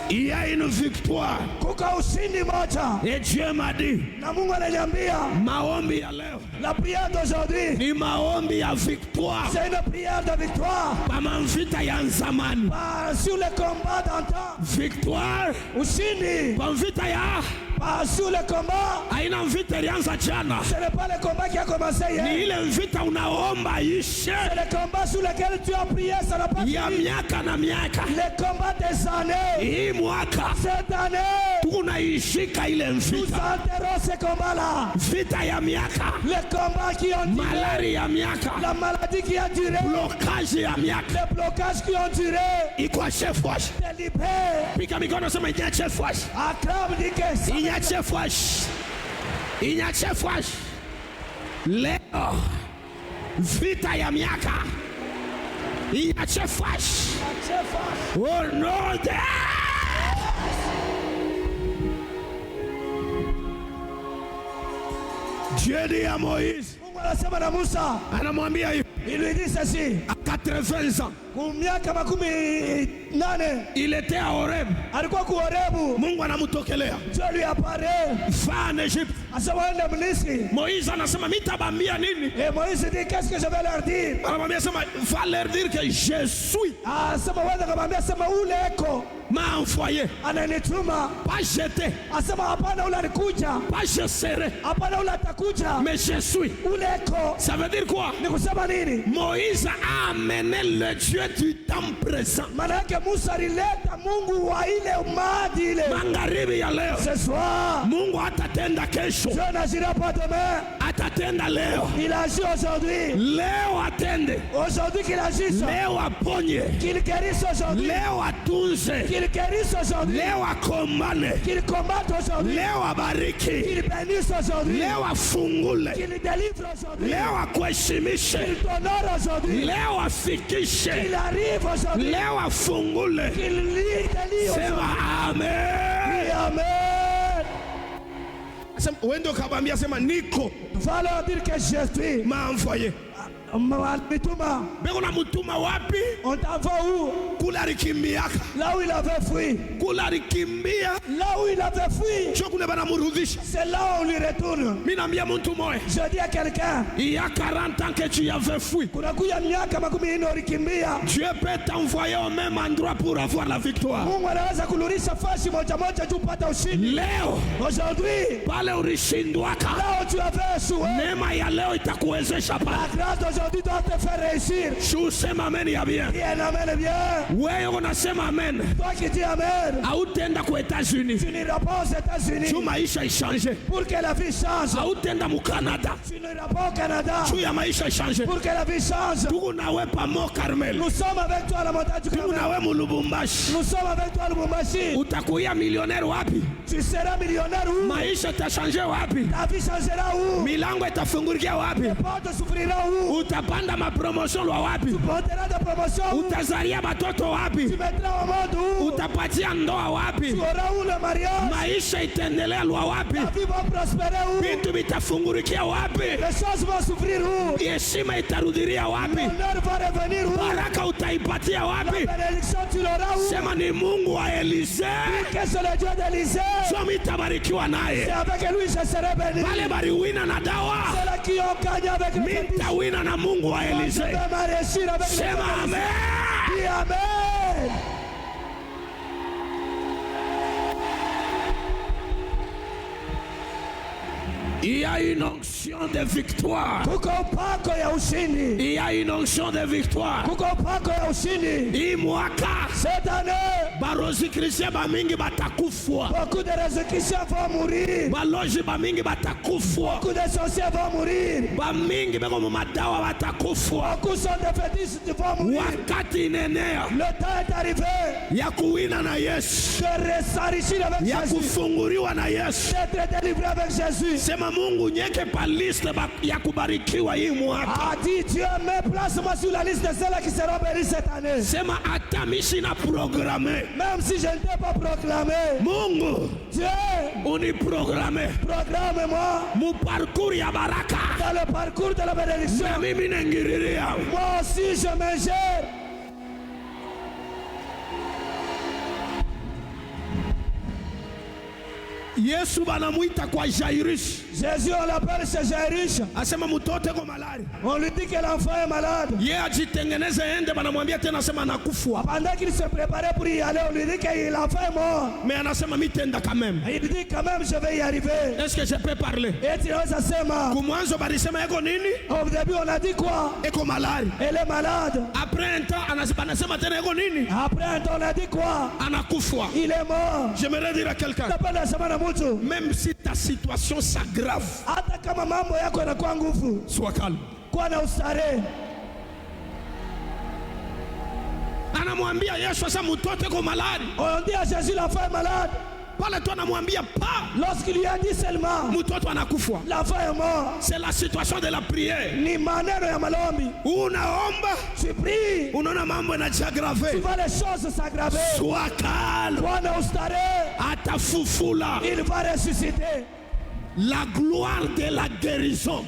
Il y a une victoire. Kuka ushindi moja. Et Dieu m'a dit, Na Mungu ananiambia, maombi ya leo la prière d'aujourd'hui, ni maombi ya victoire. c'est une prière de victoire. Kama vita ya zamani. Pas sur le combat d'antan. Victoire Ushindi. kwa vita ya Pas sur le combat. aina vita ilianza jana. Ce n'est pas le combat qui a commencé Ni hier. ile vita unaomba ishe C'est le combat sur lequel tu as prié. Ça n'a pas ya fini. miaka na miaka. Le combat des années. Hii mwaka Cette année, tunaishika ile nous vita. enterrons ce combat-là. Vita ya miaka, Le combat qui ont duré. malari ya miaka, La maladie qui a duré. blocage ya miaka. Les blocages qui ont duré. Iko chef wash. Te libère. Pika mikono sema inya chef wash. Acclame, dis que ça. Inya chef wash. Inya chef wash. Leo vita ya miaka. Inya chef wash. Oh no, Dieu dit à Moïse, Mungu anasema na Musa. anamwambia hivi, Il lui dit ceci. à 80 ans, Kwa miaka 18 il était à Horeb. alikuwa kuorebu. Mungu anamtokelea, Dieu lui apparaît. va en Egypte. Asema ende Misri. Moïse anasema mitabambia nini? Et Moïse dit qu'est-ce que je vais leur dire? Anamwambia sema, va leur dire que je suis, Asema wende kumwambia sema ule eko m'a envoyé, ananituma. pas jeté, Asema hapana ule alikuja. pas je serai, Hapana ule atakuja. mais je suis. Ule eko Ça veut dire quoi? ni kusema nini? Moïse a amené le Dieu du temps présent. Maana yake Musa alileta Mungu wa ile umadi ile. Magharibi ya leo, Ce soir, Mungu atatenda kesho, Dieu n'agira pas demain. atatenda leo. Il agit aujourd'hui. Leo atende, Aujourd'hui qu'il agisse. leo aponye, Qu'il guérisse aujourd'hui. leo atunze, Qu'il guérisse aujourd'hui. leo akombane, Qu'il combatte aujourd'hui. leo abariki, Qu'il bénisse aujourd'hui. leo afungule, Qu'il délivre aujourd'hui. leo akuheshimishe, Qu'il t'honore aujourd'hui. leo afikishe, Qu'il arrive aujourd'hui. leo afungule. Qu'il délivre Sema aujourd'hui. amen. Amen. Sema uende ukabambia, sema niko Va leur dire que je suis. m'a envoyé. Mituma, Beko na mutuma wapi? on t'envoie où? Kula alikimbiaka, Là où il avait fui. kula alikimbia, Là où il avait fui. sio kule banamurudisha. C'est là où on lui retourne. Mimi naambia mtu moya, Je dis à quelqu'un, il y a 40 ans que tu avais fui. kunakuja miaka 40 ulikimbia. Dieu peut t'envoyer au même endroit pour avoir la victoire. Mungu anaweza kulurudisha fasi moja moja juu upate ushindi. Leo Aujourd'hui, pale ulishindwaka, là où tu avais échoué, neema ya leo itakuwezesha la pale. grâce d'aujourd'hui doit te faire réussir. Usema amen ya bien. Bien, amen, bien. Wewe unasema amen, Toi qui dis amen, hautenda kwa États-Unis tu n'iras pas aux États-Unis juu maisha ishange, pour que la vie change. hautenda mu Canada Tu n'iras pas au Canada juu ya maisha ishange. pour que la vie change. Tuko nawe pamo Carmel, Nous sommes avec toi à la montagne du tuko Carmel. nawe mu Lubumbashi. Nous sommes avec toi à Lubumbashi. Utakuya millionnaire wapi? Tu seras millionnaire où? Maisha itashange wapi? Ta vie changera où? Milango itafungurikia wapi? Les portes s'ouvriront où? Utapanda mapromotion lwa wapi? Tu porteras des promotions où? Utazalia batoto Tu wapi? mettras au monde où? Utapatia ndoa wapi? Tu auras où le mariage? Maisha itaendelea lwa wapi? La vie va prospérer où? Vitu vitafungurikia wapi? Les choses vont s'ouvrir où? Heshima itarudiria wapi? L'honneur va revenir où? Baraka utaipatia La wapi? bénédiction tu l'auras où? Sema ni Mungu wa Elisee, Que c'est le Dieu d'Élysée. so mitabarikiwa C'est naye. avec lui je serai béni. Wale baliwina na dawa, Ceux-là qui ont gagné avec le bénédiction. mitawina na Mungu wa Je Elisee. vais me réussir avec le Sema bénédiction. amen. Dis amen. Il y a une onction de victoire. kuko upako ya ushindi, Il y a une onction de victoire. kuko upako ya ushindi. Hii mwaka Cette année, barozi Christian bamingi batakufwa. beaucoup de résurrections vont mourir, Baloji bamingi batakufwa. beaucoup de sorciers vont mourir, Bamingi beko mu madawa batakufwa. beaucoup sont des fétichistes qui vont mourir. Wakati inenea Le temps est arrivé ya kuwina na Yesu, de s'enrichir avec ya Jésus, kufunguriwa na Yesu. d'être délivré avec Jésus. Sema Mungu nyeke pa liste ya kubarikiwa hii mwaka. A dit Dieu, mets place-moi sur la liste de ceux qui seront bénis cette année. Sema hata mishi na programme. Même si je ne t'ai pas proclamé, Mungu Dieu, uniprogramme proclame-moi mu parcours ya baraka. dans le parcours de la bénédiction. Na mimi nangiriria. Moi aussi, je me gère. Yesu banamuita kwa Jairus. Jésus, on l'appelle chez Jairus. Asema mtoto ko malari. On lui dit que l'enfant est malade. Ye ajitengeneze ende, banamwambia tena asema nakufwa. Pendant qu'il se préparait pour y aller, on lui dit que l'enfant est mort. Mais anasema mitenda quand même. Il dit quand même, je vais y arriver. Est-ce que je peux parler? Et tu vois, ça c'est ma. Kumwanzo balisema eko nini? Au début, on a dit quoi? Eko malari. Elle est malade. Après un temps anasema tena eko nini? Après un temps, on a dit quoi? Anakufwa. Il est mort. J'aimerais dire à quelqu'un, même si ta situation s'aggrave, Hata kama mambo yako yanakuwa nguvu, sois calme. kuwa na ustarehe. Anamwambia Yesu sasa mtoto eko malari. On dit à Jésus, l'enfant est malade. Pale tu anamwambia pa Lorsqu'il lui a dit seulement, mtoto anakufwa. l'enfant est mort, C'est la situation de la prière. ni maneno ya malombi. Unaomba, Tu pries, unaona mambo tu yanajiaggrave. vois les choses s'aggraver. Sois calme. Kuwa na ustarehe, Atafufula. il va ressusciter. La gloire de la guérison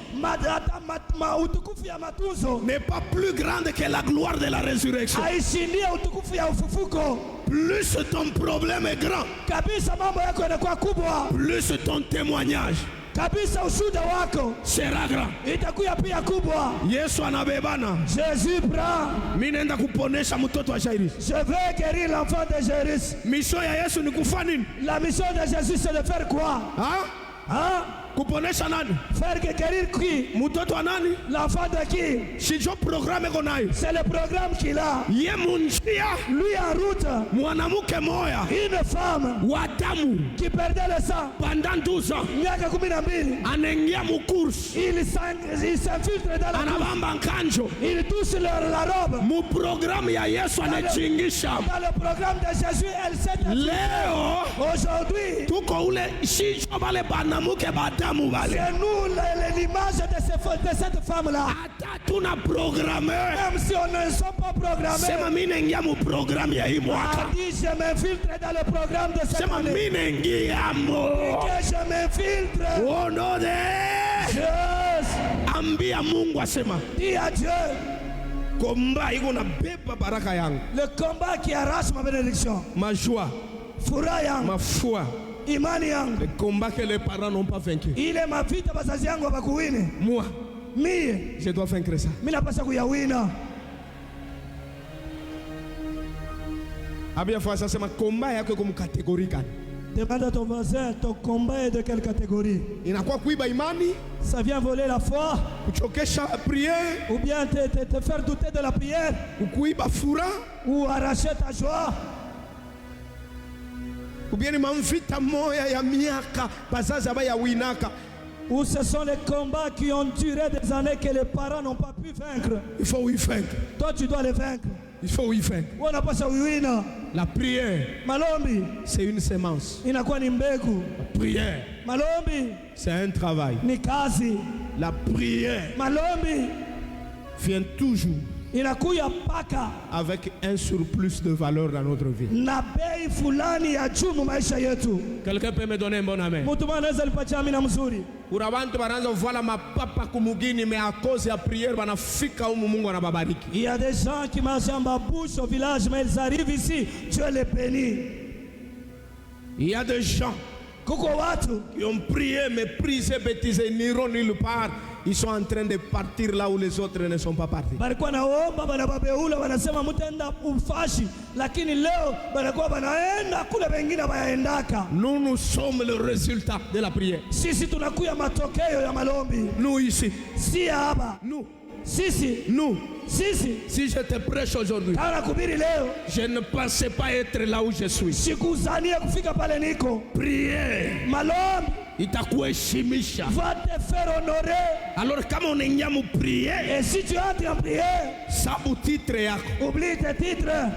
Utukufu ya matunzo n'est pas plus grande que la gloire de la résurrection. haishindie utukufu ya ufufuko. Plus ton problème est grand, Kabisa mambo yako yanakuwa kubwa, plus ton témoignage kabisa ushuhuda wako sera grand. itakuwa pia kubwa. Yesu anabebana. Jésus prend. Mimi naenda kuponesha mtoto wa Jairus. Je vais guérir l'enfant de Jairus. Mission ya Yesu ni kufanya nini? La mission de Jésus, c'est de faire quoi? Hein? Kuponesha nani? Faire guérir qui? Mtoto wa nani? L'enfant de qui? Sijo programme iko nayo. C'est le programme qu'il a. Ye munjia Lui en route, mwanamke moya une femme wa damu qui perdait le sang. pendant 12 ans Miaka 12. anaingia mukursi, Il s'infiltre dans la course. anabamba nkanjo Il touche la robe. mu programme ya Yesu anachingisha. Dans le programme de Jésus, elle s'est Leo aujourd'hui. tuko ule shijo bale banamuke badamu bale, C'est nous l'image de cette femme-là. hata tuna programme. Même si on ne sont pas programmés. Sema mimi naingia mu programme ya hii mwaka. A dit, je m'infiltre dans le programme de cette Sema année. mimi naingia mo Que je m'infiltre. oh no de Je ambia Mungu asema dis à Dieu, komba iko na beba baraka yangu, le combat qui arrache ma bénédiction, ma joie, furaha yangu, ma foi, imani yangu, le combat que les parents n'ont pas vaincu. ile mavita bazazi yangu hawakuwini. Moi, Mie je dois vaincre ça. mimi napaswa kuyawina. Abia fasa sema komba yako iko mkategori gani? Demande à ton voisin, ton combat est de quelle catégorie? Inakuwa kuiba imani, Ça vient voler la foi, kuchokesha prière, ou bien te faire douter de la prière, kuiba furaha, ou arracher ta joie, ou bien ni mamvita moya ya miaka bazazi abaya winaka. ou ce sont les combats qui ont duré des années que les parents n'ont pas pu vaincre. Il faut y vaincre. Toi, tu dois les vaincre. Il faut y vaincre. Unapaswa uiwina. La prière, Malombi c'est une sémence. inakuwa ni mbegu. La prière, Malombi c'est un travail. ni kazi. La prière Malombi vient toujours inakuya mpaka avec un surplus de valeur dans notre vie. na bei fulani ya juu mu maisha yetu. Quelqu'un peut me donner un bon amen? Mtu mmoja anaweza nipatia amina mzuri. Kuna bantu banaanza kuvala mapapa kumugini, mais à cause ya prière banafika humu Mungu anababariki. Il y a des gens qui marchent en bouche au village, mais ils arrivent ici, Dieu les bénit. Il y a des gens Kuko watu qui ont prié, méprisé, bêtisé, n'iront nulle part. ils sont en train de partir là où les autres ne sont pas partis. balikuwa naomba banababeula wanasema mutaenda ufashi, lakini leo banakuwa banaenda kule wengine bayaendaka. Nous sommes le résultat de la prière. Sisi tunakuya matokeo ya malombi. Nous ici. Si hapa. Nous. Sisi. Nous. Sisi. Si je te prêche aujourd'hui, je ne pensais pas être là où je suis. Sikuzania kufika pale niko. Prier. Malombi. Itakuheshimisha. Va te faire honorer. Alors kama unenyamu prier. Et si tu entres en prière, sabu titre yako. Oublie tes titres.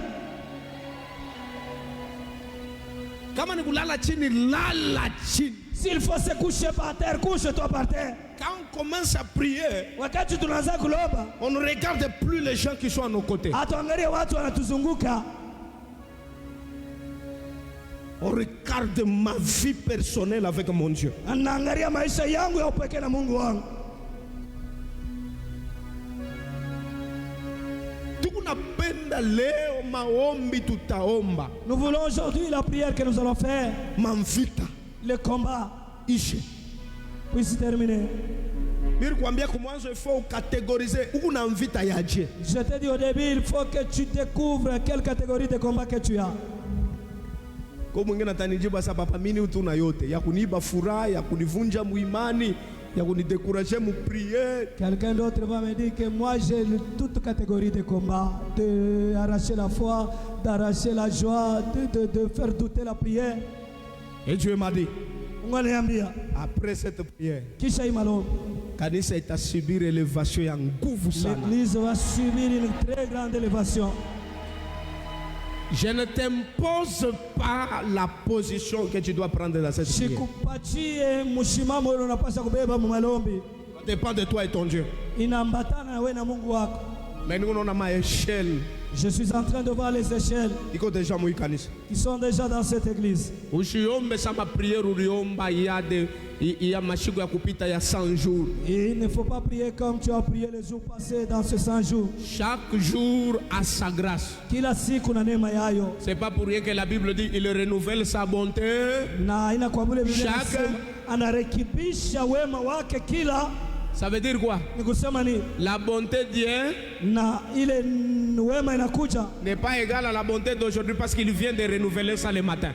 Kama ni kulala chini, lala chini. S'il faut se coucher par terre, couche-toi par terre. Quand on commence à prier, wakati tunaanza kuomba, on ne regarde plus les gens qui sont à nos côtés. Hatuangalie watu wanatuzunguka. On regarde ma vie personnelle avec mon Dieu. Anaangalia maisha yangu ya upekee na Mungu wangu. Tunapenda leo maombi tutaomba. Nous voulons aujourd'hui la prière que nous allons faire. Manvita. Le combat. Ici. Puisse terminer. Il faut catégoriser où on vita ya Dieu. Je te dis au début, il faut que tu découvres quelle catégorie de combat que tu as. Kwa mwingine atanijibu sasa, papa mimi utuna yote ya kuniba furaha, ya kunivunja muimani, ya kunidécourager mu prière. Quelqu'un d'autre va me dire que moi j'ai toute catégorie de combat, de arracher la foi, d'arracher la joie, de faire douter la prière. Et Dieu m'a dit, après cette prière, kisha imalo, kanisa itasubiri élévation ya nguvu sana. L'église va subir une très grande élévation. Je ne t'impose pas la position que tu dois prendre dans cette prière. Ça dépend de toi et ton Dieu. Mais nous, on a ma échelle. Je suis en train de voir les échelles qui sont déjà dans cette église. Il y a 100 jours. Et il ne faut pas prier comme tu as prié les jours passés dans ce 100 jours. Chaque jour a sa grâce. C'est pas pour rien que la Bible dit il renouvelle sa bonté. Ça veut dire quoi? La bonté d'hier n'est pas égale à la bonté d'aujourd'hui parce qu'il vient de renouveler ça le matin.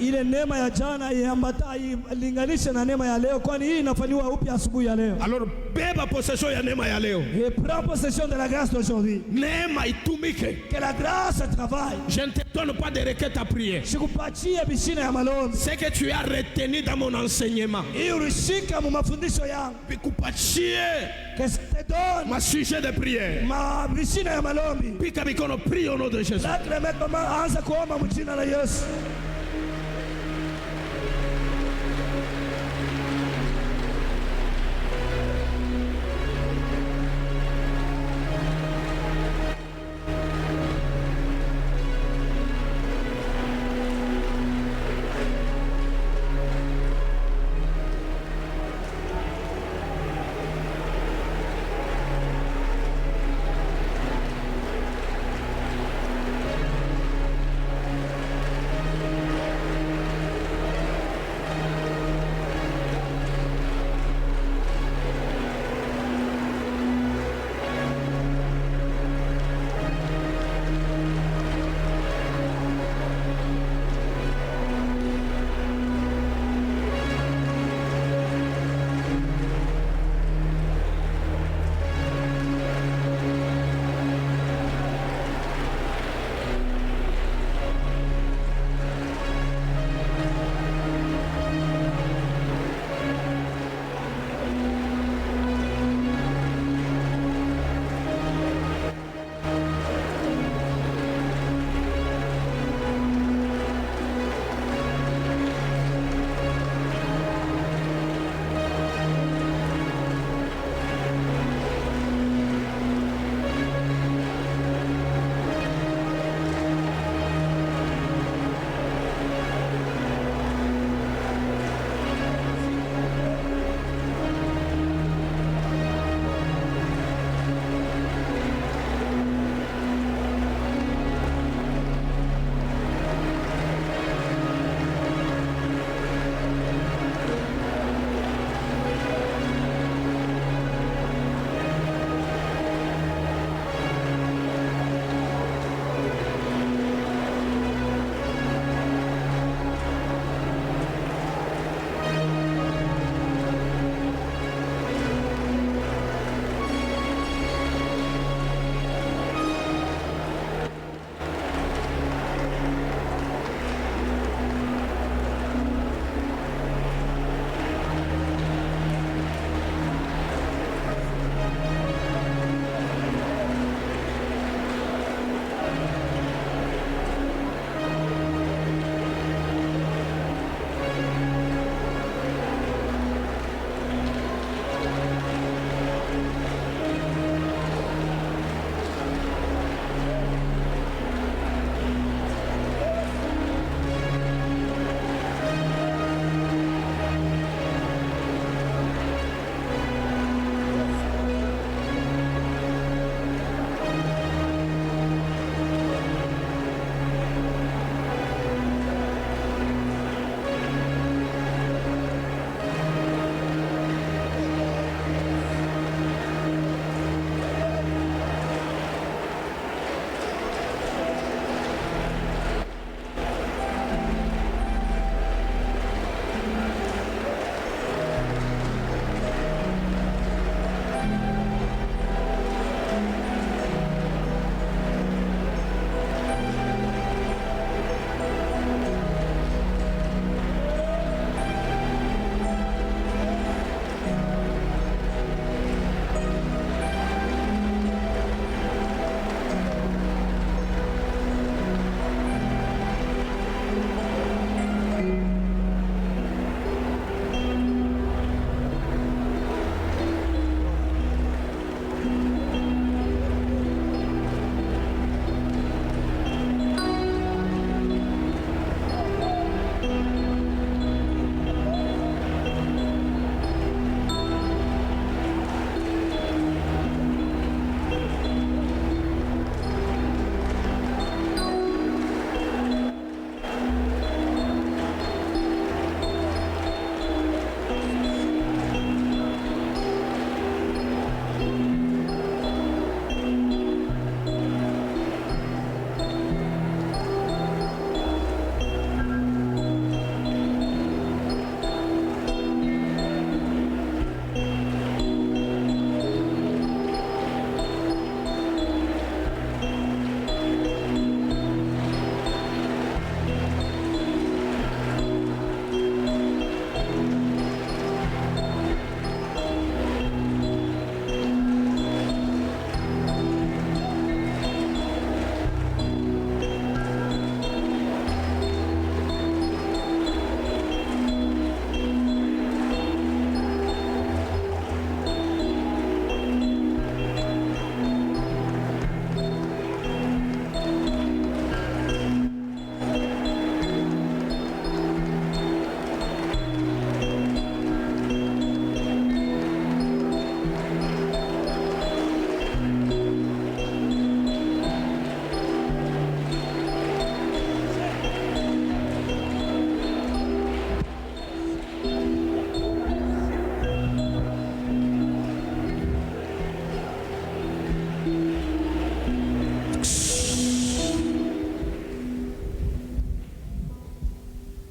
Alors, beba possession ya neema ya leo. Et prends possession de la grâce d'aujourd'hui. Neema itumike. Que la grâce travaille. Je ne te donne pas de requête à prier. Ce que tu as retenu dans mon enseignement. Qu'est-ce que je te donne? Ma sujet de prière. Pika mikono, prie au nom de Jésus.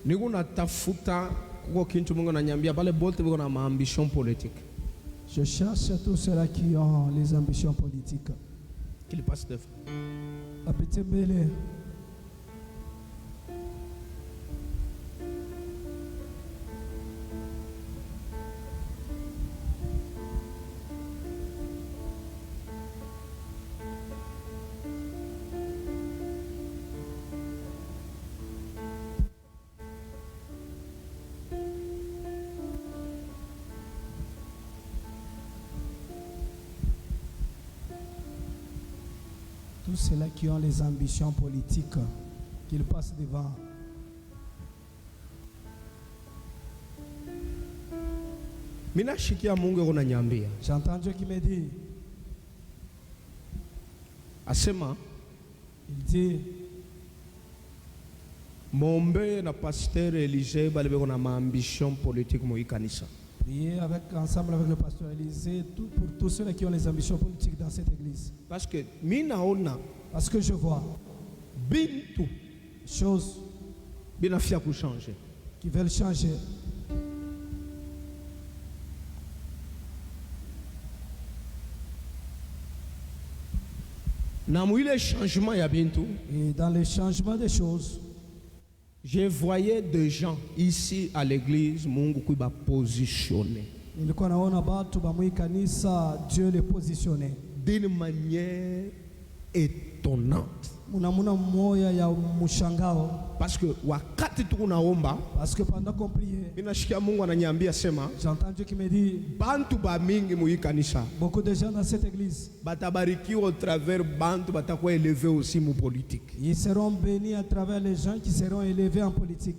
niko natafuta kuko kintu Mungu ananiambia pale bote biko na maambition politique. Je cherche tous ceux-là qui ont les ambitions politiques. Qu'il passe de Apete mbele. Tous ceux-là qui ont les ambitions politiques, qu'ils passent devant. Mina shikia Mungu yako nanyambia. J'entends Dieu qui me dit, Asema il dit, mombe na pasteur Élisée bale biko na maambition politique mo ikanisa. priez ensemble avec le pasteur Élisée pour tous ceux qui ont les ambitions politiques dans cette église. Parce que minaona Parce que je vois bintu des choses binafia ku changer. qui veulent changer. Na mwile changement ya bintu, Et dans le changement des choses, je voyais des gens ici à l'église Mungu kuiba positionner nilikuwa naona watu bamwi kanisa Dieu les positionner d'une manière étonnante. munamuna moya ya mshangao. Parce que wakati tukunaomba, Parce que pendant qu'on priait, minashikia Mungu ananiambia sema j'entends Dieu qui me dit, bantu ba mingi mu kanisa beaucoup de gens dans cette église, batabarikiwa au travers bantu batakuwa élevé aussi mu politique. ils seront bénis à travers les gens qui seront élevés en politique.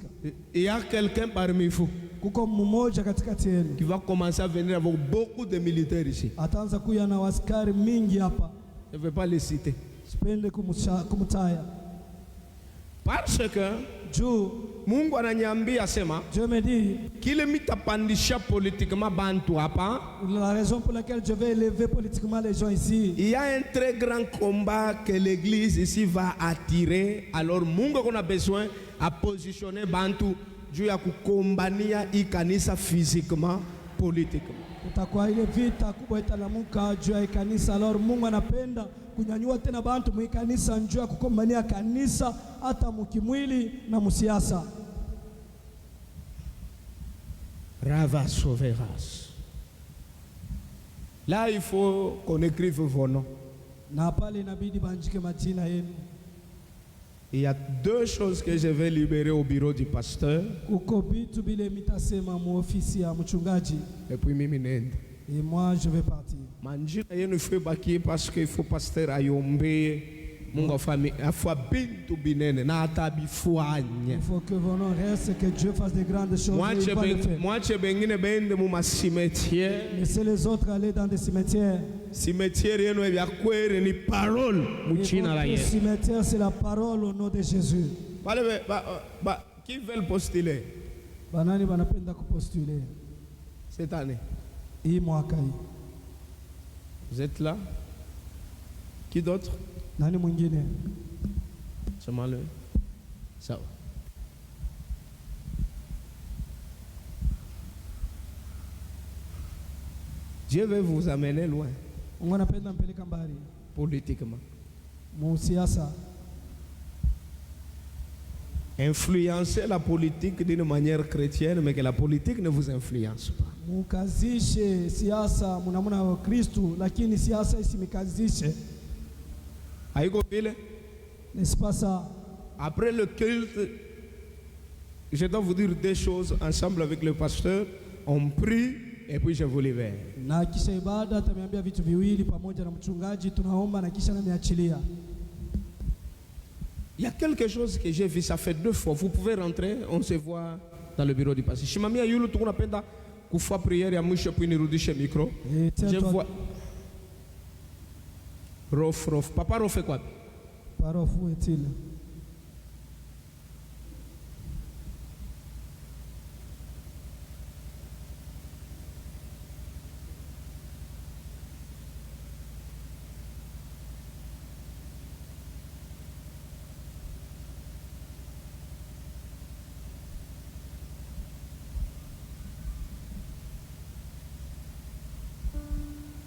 Il y a quelqu'un parmi vous Kuko mmoja katikati yenu qui va commencer à venir avec beaucoup de militaires ici. ataanza kuya na waskari mingi hapa. Je ne vais pas les citer. Sipende kumtaya. Parce que Juu Mungu ananiambia sema Dieu me dit, kile mitapandisha politiquement bantu hapa, la raison pour laquelle je vais élever politiquement les gens ici, il y a un très grand combat que l'église ici va attirer. Alors Mungu qu'on a besoin à positionner bantu juu ya kukombania ikanisa physiquement, politiquement. kutakuwa ile vita kubwa italamuka juu ya kanisa. Alors Mungu anapenda kunyanyua tena bantu mu kanisa njuu ya kukombania kanisa hata mukimwili na musiasa. Rava sauveras. Là, il faut qu'on écrive vos noms. Na pale inabidi banjike majina yenu. Il y a deux choses que je vais libérer au bureau du pasteur. Kuko bitu bile mitasema mu ofisi ya mchungaji. Et puis mimi nende. Et moi je vais partir. Manjina yenu faut baki parce qu'il faut pasteur ayombe. Mungu afwa bintu binene na atabifanya. Il faut que vos noms restent, que Dieu fasse de grandes choses. Et il va le faire. Mwache bengine bende mu masimetiere. Laissez les autres aller dans des cimetières. Simetiere yenu ya kweli ni parole mu jina la Le Yesu. cimetière, c'est la parole au nom de Jésus. Qui veulent postuler Banani banapenda kupostuler cette année? hii mwaka hii. Vous êtes là? Qui d'autre? Nani mwingine? Seulement le. Ça va. Dieu veut vous amener loin Mungu anapenda mpeleka mbali politiquement. mu siasa. Influencer la politique d'une manière chrétienne, mais que la politique ne vous influence pas. Mukazishe siasa munamuna wa Kristo, lakini siasa isimikazishe. Haiko vile? N'est-ce pas ça? Après le culte, je dois vous dire deux choses ensemble avec le pasteur. On prie et puis je vous libère. Na kisha ibada ataniambia vitu viwili pamoja na mchungaji, tunaomba na kisha naniachilia. Il y a quelque chose que j'ai vu, ça fait 2 fois. Vous pouvez rentrer, on se voit dans le bureau du pasteur. Shimamia yulu tunapenda kufua prière ya mwisho puis nirudishe micro. Je vois Rof. Papa Rof quoi? Parof, où est-il?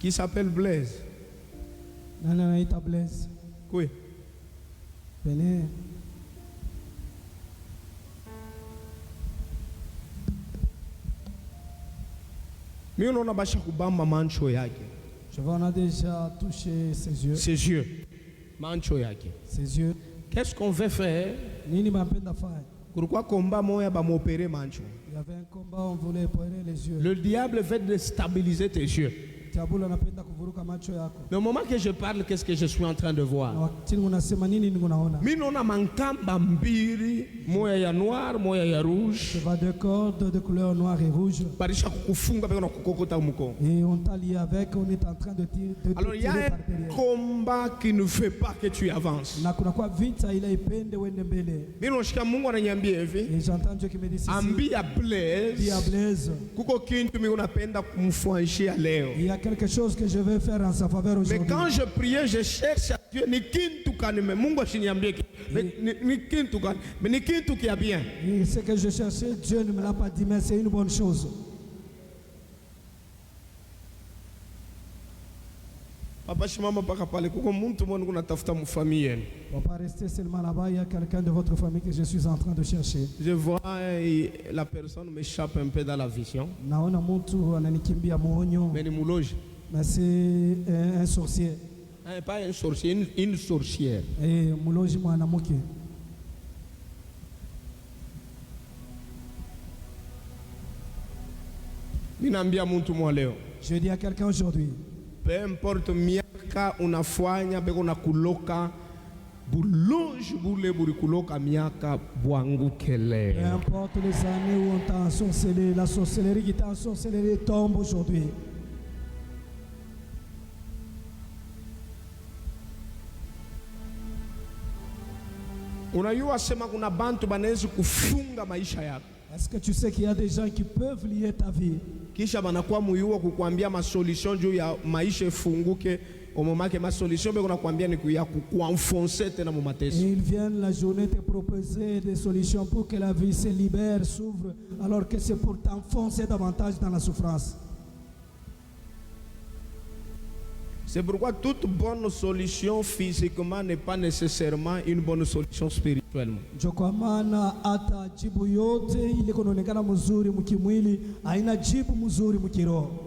qui s'appelle Blaise. Nani anaita Blaise? Oui. Venez. Mimi naona basha kubamba mancho yake. Je vois, on a déjà touché ses yeux. Ses yeux. Mancho yake. Ses yeux. Qu'est-ce qu'on veut faire? Nini mapenda fanya? Pourquoi combat moya ba m'opérer mancho? Il y avait un combat, on voulait opérer les yeux. Le diable veut déstabiliser tes yeux. Diabolo anapenda kuvuruka macho yako. Mais au moment que je parle, qu'est-ce que je suis en train de voir? Na wakati unasema nini unaona? Mimi naona mankamba mbili, moya ya noir, moya ya rouge. Je vois deux cordes de couleur noire et rouge. Barisha kukufunga beko na kukokota mkongo. Et on t'a lié avec, on est en train de tirer. Alors il y a un combat qui ne fait pas que tu avances. Na kuna kwa vita ile ipende uende mbele. Mimi nashika Mungu ananiambia hivi. Et j'entends Dieu qui me dit ceci. Ambia Blaise. Dia Blaise. Kuko kintu mimi unapenda kumfanyia leo. Il y a quelque chose que je vais faire en sa faveur aujourd'hui. Mais quand je priais, je cherche à Dieu ni kintu kanime. Mungu ashiniambie ni kintu kan. Mais ni kintu qui a bien. Et ce que je cherchais, Dieu ne me l'a pas dit, mais c'est une bonne chose. Papa shimama paka pale kuko muntu mwana kuna tafuta mfamille yenu. On va pas rester seulement là-bas, il y a quelqu'un de votre famille que je suis en train de chercher. Je vois la personne m'échappe un peu dans la vision. Naona mtu ananikimbia muonyo. Mais ni muloji. Mais c'est un sorcier. Pas un sorcier, une sorcière. Et muloji mwanamke. Minambia muntu mwa leo. Je dis à quelqu'un aujourd'hui. Peu importe miaka unafanya beko na kuloka bulonji bule buri kuloka miaka bwanguke leo. Peu importe les années où on t'a ensorcelé, la sorcellerie qui t'a ensorcelé tombe aujourd'hui. Unajua sema kuna bantu banaweza kufunga maisha yako. Est-ce que tu sais qu'il y a des gens qui peuvent lier ta vie? Kisha banakuwa muyuwa kukuambia ma solution juu ya maisha ifunguke. Au moment que ma solution beko nakwambia ni kuya kuenfoncer tena mu mateso. Et ils viennent la journée te proposer des solutions pour que la vie se libère, s'ouvre, alors que c'est pour t'enfoncer davantage dans la souffrance. C'est pourquoi toute bonne solution physiquement n'est pas nécessairement une bonne solution spirituellement. Kwa maana hata jibu yote ile kunaonekana mzuri mkimwili haina jibu mzuri mkiroho.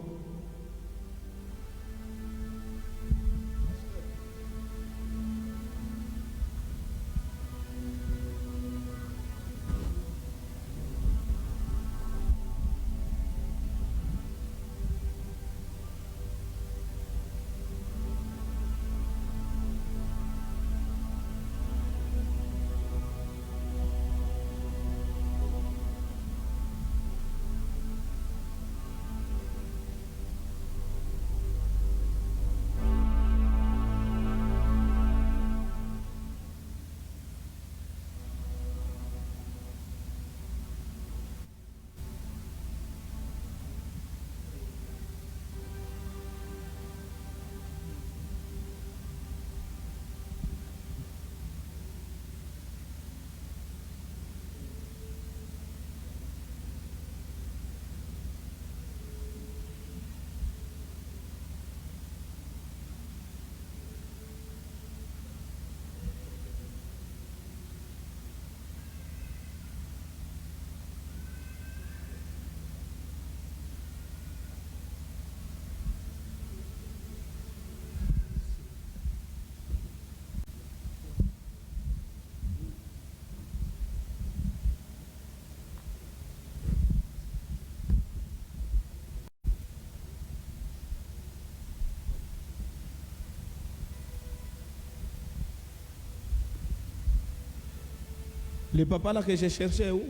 Le papa là que je cherchais où?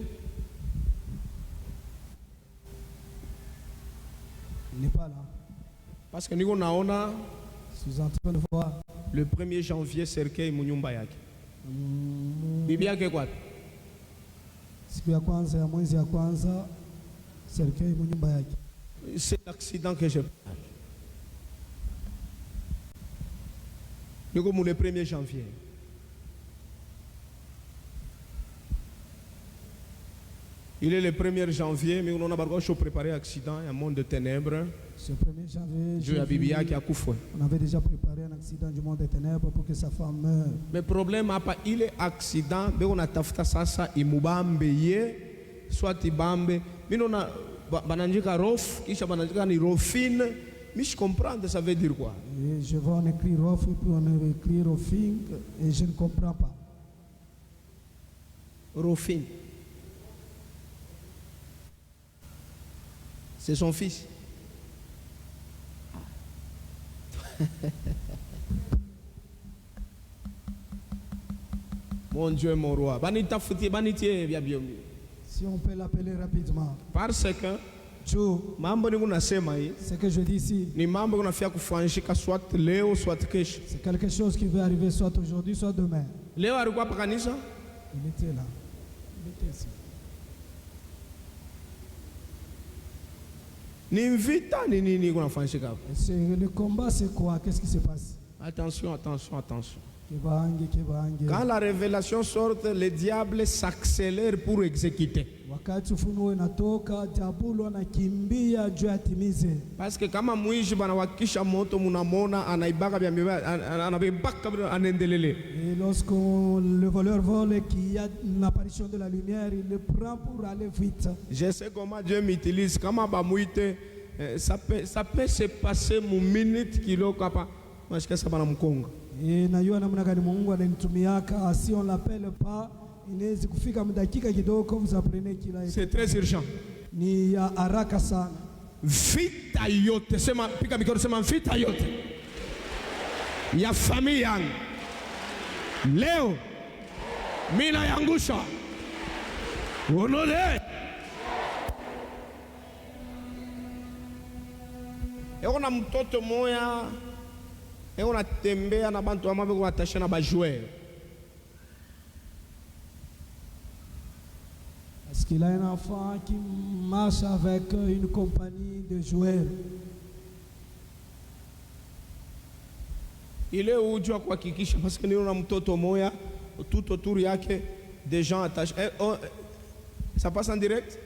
Il n'est pas là. Parce que nous naona Je suis en train de voir. le 1er janvier cercueil munyumba yake. Bibi yake kwa? Siku ya kwanza ya mwezi ya kwanza serikali munyumba yake. C'est l'accident que je parle. Nous sommes le 1er janvier. « Il est le 1er janvier, mais on a bargo show préparé accident, un monde de ténèbres. Ce 1er janvier, Dieu a Bibia qui a coufoué. on avait déjà préparé un accident du monde des ténèbres pour que sa femme meure. Mais problème apa ile accident, be on a tafuta sasa imubambe ye, soit ibambe. Mino na bananjika rof, kisha bananjika ni rofine. Mais je comprends, ça veut dire quoi? Et je vois on écrit rof et puis on écrit rofing et je ne comprends pas. Rofine. C'est son fils. Mon Dieu, mon roi. Si on peut l'appeler rapidement. Parce que Joe, mambo ni kunasema hii ce que je dis ici, ni mambo kunafia kufanyika soit leo soit kesho. c'est quelque chose qui va arriver soit aujourd'hui, soit demain. Leo alikuwa hapa kanisa, Il était là. Il était ici. ni vita ni nini kunafanyika hapa? Le combat, c'est quoi? Qu'est-ce qui se passe? Attention, attention, attention. Kebange. Quand la révélation sort, le diable s'accélère pour exécuter. Wakati ufunuo inatoka, diabolo anakimbia juu atimize. Parce que kama mwishi banawakisha moto munamona anaibaka bya anabebaka anaendelele. Et lorsque le voleur vole et qu'il y a une apparition de la lumière, il le prend pour aller vite. Je sais comment Dieu m'utilise. Kama bamuite ça peut se passer mu minute kilo kapa mashika sabana mkonga. Et najua namna gani Mungu ananitumiaka, si on l'appelle pas, inaweza kufika dakika kidogo vous apprenez qu'il a été. C'est très urgent. Ni ya haraka sana. Vita yote, sema pika mikono, sema vita yote ya familia yangu leo mina yangusha unole. Eko na mtoto moya eko na tembea na bantu wa mabe kuwatasha na bajoueur. Parce qu'il a un enfant qui marche avec une compagnie de joueurs. Ile ujua kuhakikisha parce que nina mtoto moya tout autour yake des gens attachés. Ça passe en direct?